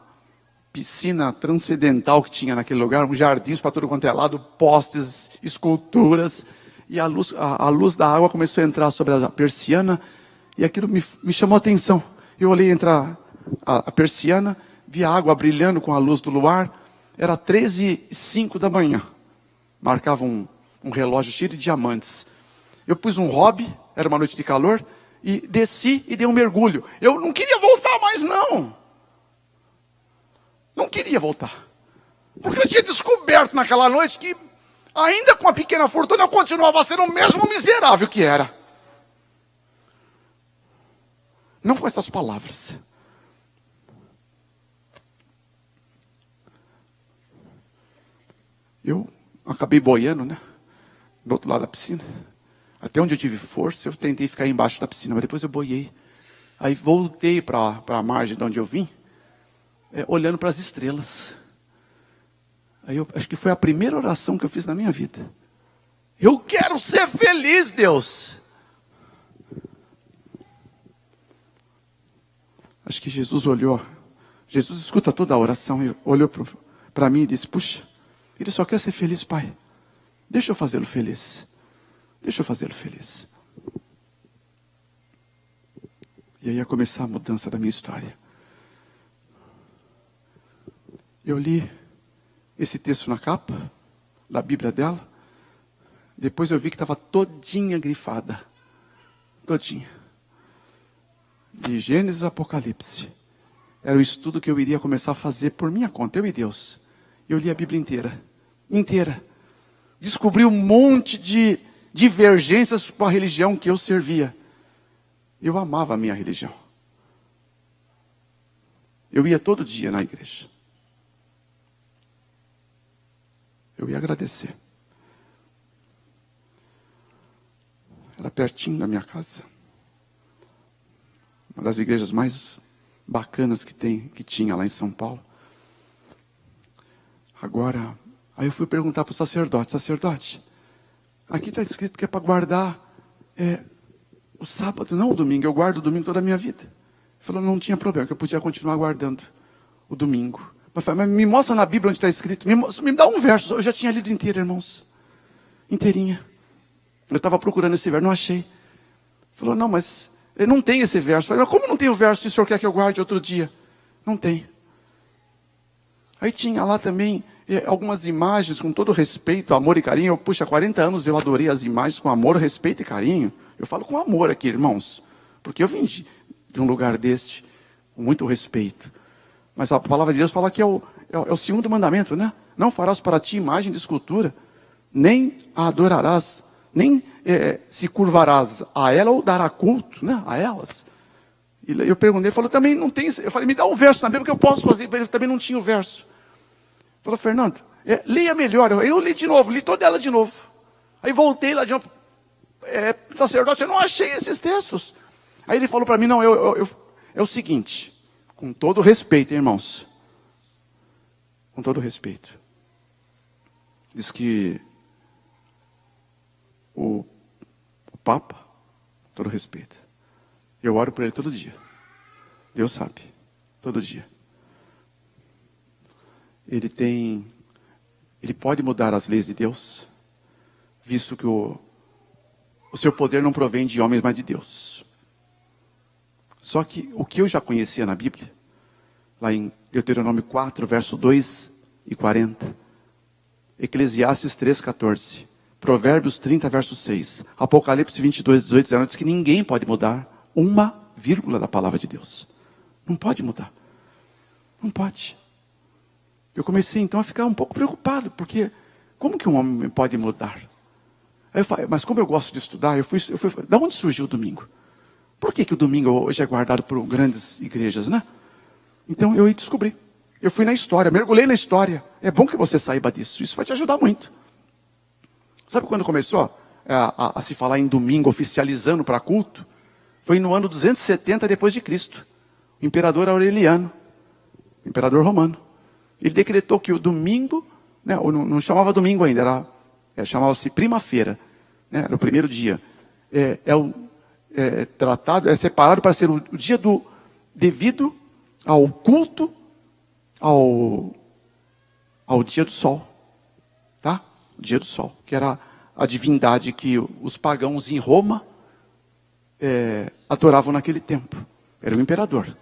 piscina transcendental que tinha naquele lugar, um jardim para todo quanto é lado, postes, esculturas, e a luz da água começou a entrar sobre a persiana, e aquilo me chamou a atenção. Eu olhei entrar a persiana, vi a água brilhando com a luz do luar, era 13h05 da manhã, marcava um relógio cheio de diamantes. Eu pus um hobby, era uma noite de calor, e desci e dei um mergulho. Eu não queria voltar mais não. Não queria voltar. Porque eu tinha descoberto naquela noite que, ainda com a pequena fortuna, eu continuava sendo o mesmo miserável que era. Não com essas palavras. Eu acabei boiando, né? Do outro lado da piscina. Até onde eu tive força, eu tentei ficar embaixo da piscina, mas depois eu boiei. Aí voltei para a margem de onde eu vim, olhando para as estrelas. Aí eu acho que foi a primeira oração que eu fiz na minha vida. Eu quero ser feliz, Deus. Acho que Jesus olhou. Jesus escuta toda a oração e olhou para mim e disse: puxa, ele só quer ser feliz, Pai. Deixa eu fazê-lo feliz. Deixa eu fazê-lo feliz. E aí ia começar a mudança da minha história. Eu li esse texto na capa da Bíblia dela. Depois eu vi que estava todinha grifada. Todinha. De Gênesis a Apocalipse. Era o estudo que eu iria começar a fazer por minha conta, eu e Deus. Eu li a Bíblia inteira. Inteira. Descobri um monte de divergências com a religião que eu servia. Eu amava a minha religião. Eu ia todo dia na igreja. Eu ia agradecer. Era pertinho da minha casa. Uma das igrejas mais bacanas que tinha lá em São Paulo. Agora, aí eu fui perguntar para o sacerdote: sacerdote, aqui está escrito que é para guardar o sábado, não o domingo. Eu guardo o domingo toda a minha vida. Ele falou: não tinha problema, que eu podia continuar guardando o domingo. Mas me mostra na Bíblia onde está escrito. Me dá um verso. Eu já tinha lido inteiro, irmãos. Inteirinha. Eu estava procurando esse verso, não achei. Ele falou: não, mas não tem esse verso. Eu falei: mas como não tem o verso se o senhor quer que eu guarde outro dia? Não tem. Aí tinha lá também algumas imagens com todo respeito, amor e carinho. Puxa, 40 anos eu adorei as imagens com amor, respeito e carinho. Eu falo com amor aqui, irmãos. Porque eu vim de um lugar deste, com muito respeito. Mas a palavra de Deus fala que é o segundo mandamento, né? Não farás para ti imagem de escultura, nem a adorarás, nem se curvarás a ela ou dará culto, né? A elas. E eu perguntei, ele falou: também não tem. Eu falei: me dá um verso na Bíblia que eu posso fazer. Ele também não tinha o verso. Ele falou: Fernando, leia melhor. Eu li de novo, li toda ela de novo. Aí voltei lá de novo. Sacerdote, eu não achei esses textos. Aí ele falou para mim: não, é o seguinte, com todo respeito, irmãos, com todo respeito, diz que o Papa, com todo respeito, eu oro por ele todo dia. Deus sabe, todo dia. Ele pode mudar as leis de Deus, visto que o seu poder não provém de homens, mas de Deus. Só que o que eu já conhecia na Bíblia, lá em Deuteronômio 4, verso 2 e 40, Eclesiastes 3, 14, Provérbios 30, verso 6, Apocalipse 22, 18, 19, diz que ninguém pode mudar uma vírgula da palavra de Deus. Não pode mudar. Não pode. Eu comecei então a ficar um pouco preocupado, porque como que um homem pode mudar? Aí eu falei: mas como eu gosto de estudar, eu fui da onde surgiu o domingo? Por que o domingo hoje é guardado por grandes igrejas, né? Então eu descobri. Eu fui na história, mergulhei na história. É bom que você saiba disso, isso vai te ajudar muito. Sabe quando começou a se falar em domingo, oficializando para culto? Foi no ano 270 depois de Cristo. O imperador Aureliano, imperador romano, ele decretou que o domingo, né, não chamava domingo ainda, chamava-se prima-feira, né, era o primeiro dia. Separado para ser o dia devido ao culto ao dia do sol, tá? O dia do sol, que era a divindade que os pagãos em Roma adoravam naquele tempo. Era o imperador.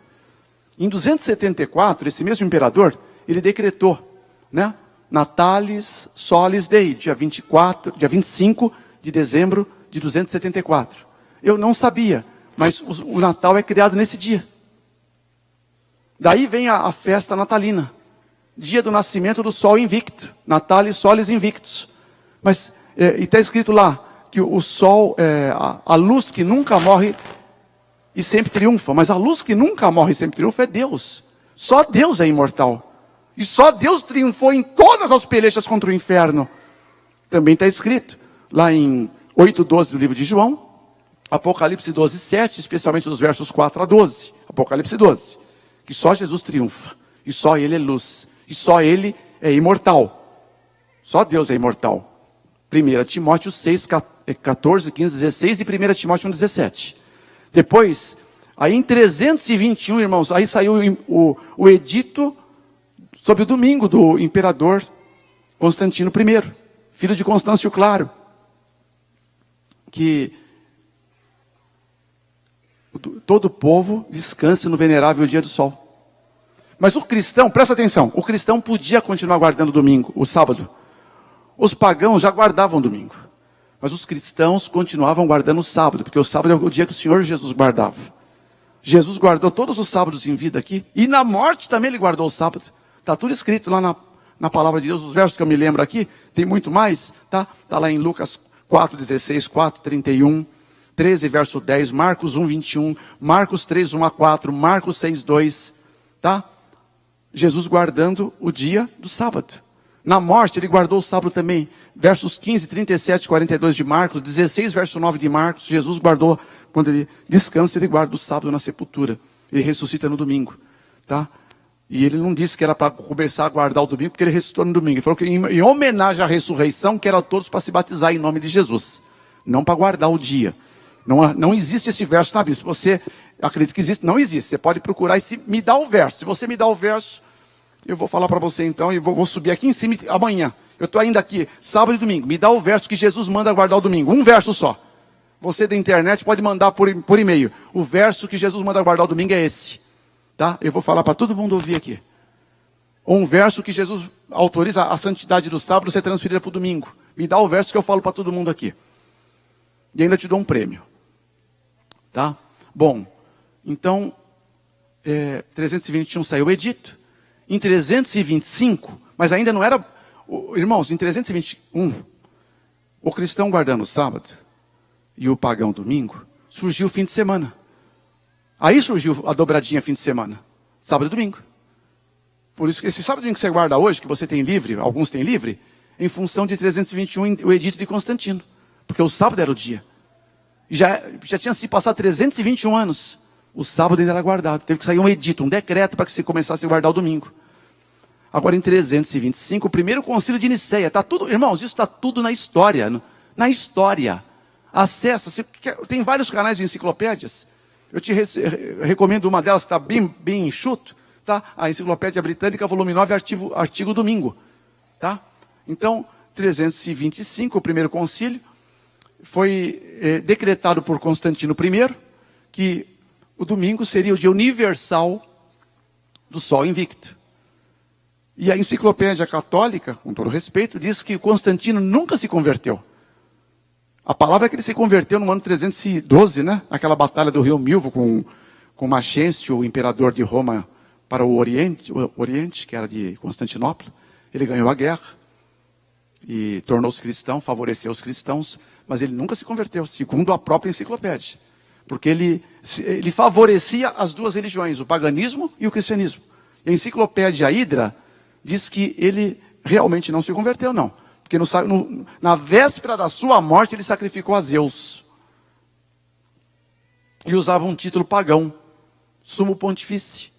Em 274, esse mesmo imperador, ele decretou, né? Natalis Solis Dei, dia 25 de dezembro de 274. Eu não sabia, mas o Natal é criado nesse dia. Daí vem a festa natalina, dia do nascimento do sol invicto, Natalis Solis Invictus. Mas, e está escrito lá, que o sol, a luz que nunca morre e sempre triunfa. Mas a luz que nunca morre e sempre triunfa é Deus. Só Deus é imortal. E só Deus triunfou em todas as pelejas contra o inferno. Também está escrito lá em 8:12 do livro de João, Apocalipse 12:7, especialmente dos versos 4 a 12. Apocalipse 12. Que só Jesus triunfa. E só Ele é luz. E só Ele é imortal. Só Deus é imortal. 1 Timóteo 6, 14, 15, 16 e 1 Timóteo 1, 17. Depois, aí em 321, irmãos, aí saiu o edito sobre o domingo do imperador Constantino I, filho de Constâncio Claro, que todo o povo descanse no venerável dia do sol. Mas o cristão, presta atenção, o cristão podia continuar guardando o domingo, o sábado. Os pagãos já guardavam o domingo. Mas os cristãos continuavam guardando o sábado, porque o sábado é o dia que o Senhor Jesus guardava. Jesus guardou todos os sábados em vida aqui, e na morte também ele guardou o sábado. Está tudo escrito lá na palavra de Deus, os versos que eu me lembro aqui, tem muito mais, tá? Está lá em Lucas 4:16, 4:31, 13, verso 10, Marcos 1:21, Marcos 3, 1 a 4, Marcos 6:2, tá? Jesus guardando o dia do sábado. Na morte, ele guardou o sábado também. Versos 15, 37, 42 de Marcos, 16, verso 9 de Marcos. Jesus guardou, quando ele descansa, ele guarda o sábado na sepultura. Ele ressuscita no domingo, tá? E ele não disse que era para começar a guardar o domingo, porque ele ressuscitou no domingo. Ele falou que em homenagem à ressurreição, que era todos para se batizar em nome de Jesus. Não para guardar o dia. Não existe esse verso na Bíblia. Se você acredita que existe, não existe. Você pode procurar e me dá o verso. Se você me dá o verso, eu vou falar para você então, e vou subir aqui em cima amanhã. Eu estou ainda aqui, sábado e domingo. Me dá o verso que Jesus manda guardar o domingo. Um verso só. Você da internet pode mandar por e-mail. O verso que Jesus manda guardar o domingo é esse. Tá? Eu vou falar para todo mundo ouvir aqui. Um verso que Jesus autoriza a santidade do sábado ser transferida para o domingo. Me dá o verso que eu falo para todo mundo aqui. E ainda te dou um prêmio. Tá? Bom, então, 321 saiu o edito. Em 325, mas ainda não era... Irmãos, em 321, o cristão guardando o sábado e o pagão domingo, surgiu o fim de semana. Aí surgiu a dobradinha fim de semana, sábado e domingo. Por isso que esse sábado e domingo que você guarda hoje, que você tem livre, alguns têm livre, em função de 321, o edito de Constantino. Porque o sábado era o dia. E já tinha se passado 321 anos. O sábado ainda era guardado. Teve que sair um edito, um decreto para que se começasse a guardar o domingo. Agora em 325, o primeiro concílio de Niceia. Tá tudo, irmãos, isso está tudo na história. Na história. Acessa, tem vários canais de enciclopédias. Eu te recomendo uma delas que está bem enxuto. Tá? A Enciclopédia Britânica, volume 9, artigo domingo. Tá? Então, 325, o primeiro concílio, foi decretado por Constantino I, que o domingo seria o dia universal do sol invicto. E a Enciclopédia Católica, com todo respeito, diz que Constantino nunca se converteu. A palavra é que ele se converteu no ano 312, né? Naquela batalha do rio Milvo com Maxêncio, o imperador de Roma, para o Oriente, que era de Constantinopla. Ele ganhou a guerra e tornou-se cristão, favoreceu os cristãos, mas ele nunca se converteu, segundo a própria enciclopédia. Porque ele favorecia as duas religiões, o paganismo e o cristianismo. E a enciclopédia Hydra diz que ele realmente não se converteu, não. Porque na véspera da sua morte, ele sacrificou a Zeus. E usava um título pagão, sumo pontifício.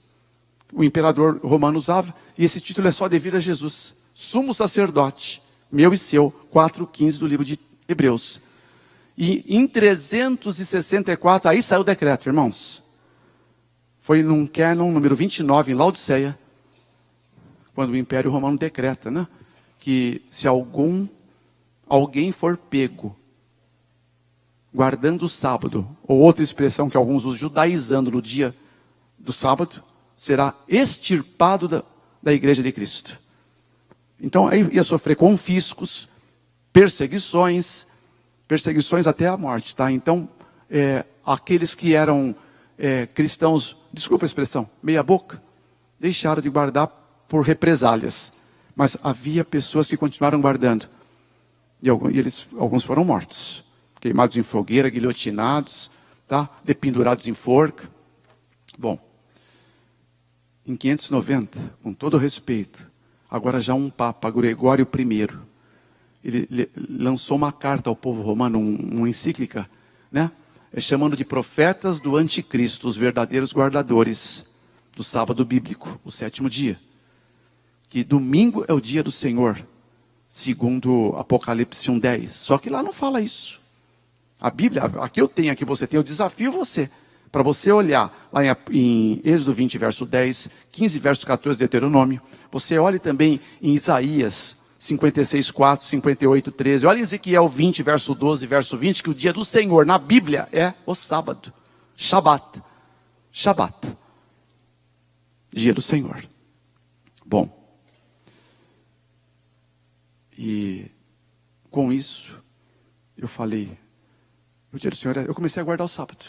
O imperador romano usava, e esse título é só devido a Jesus. Sumo sacerdote, meu e seu, 4:15 do livro de Hebreus. E em 364, aí saiu o decreto, irmãos. Foi num cânon número 29, em Laodiceia. quando o Império Romano decreta, né, que se alguém for pego guardando o sábado, ou outra expressão que alguns usam, judaizando no dia do sábado, será extirpado da igreja de Cristo. Então aí ia sofrer confiscos, perseguições até a morte, tá? Então, aqueles que eram cristãos, desculpa a expressão, meia boca, deixaram de guardar por represálias. Mas havia pessoas que continuaram guardando. E alguns foram mortos. Queimados em fogueira, guilhotinados, tá? Dependurados em forca. Bom, em 590, com todo respeito, agora já um Papa, Gregório I, ele lançou uma carta ao povo romano, uma encíclica, né? Chamando de profetas do anticristo, os verdadeiros guardadores do sábado bíblico, o 7º dia. Que domingo é o dia do Senhor, segundo Apocalipse 1:10. Só que lá não fala isso. A Bíblia, aqui você tem, eu desafio você, para você olhar lá em Êxodo 20, verso 10, 15, verso 14, Deuteronômio. Você olhe também em Isaías 56, 4, 58, 13. Olha em Ezequiel 20, verso 12, verso 20, que o dia do Senhor na Bíblia é o sábado. Shabat. Shabat. Dia do Senhor. Bom. E com isso, eu falei, o dia do Senhor, eu comecei a guardar o sábado.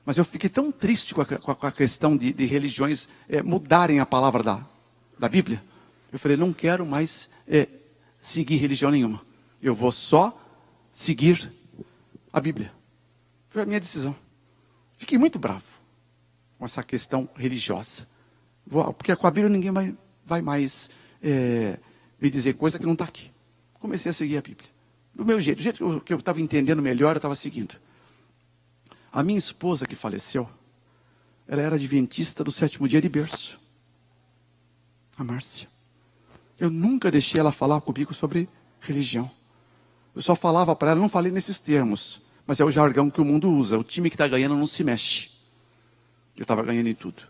Mas eu fiquei tão triste com a questão de religiões mudarem a palavra da Bíblia. Eu falei, não quero mais seguir religião nenhuma. Eu vou só seguir a Bíblia. Foi a minha decisão. Fiquei muito bravo com essa questão religiosa. Porque com a Bíblia ninguém vai mais me dizer coisa que não está aqui. Comecei a seguir a Bíblia. Do meu jeito, do jeito que eu estava entendendo melhor, eu estava seguindo. A minha esposa que faleceu, ela era adventista do 7º dia de berço. A Márcia. Eu nunca deixei ela falar comigo sobre religião. Eu só falava para ela, não falei nesses termos, mas é o jargão que o mundo usa. O time que está ganhando não se mexe. Eu estava ganhando em tudo.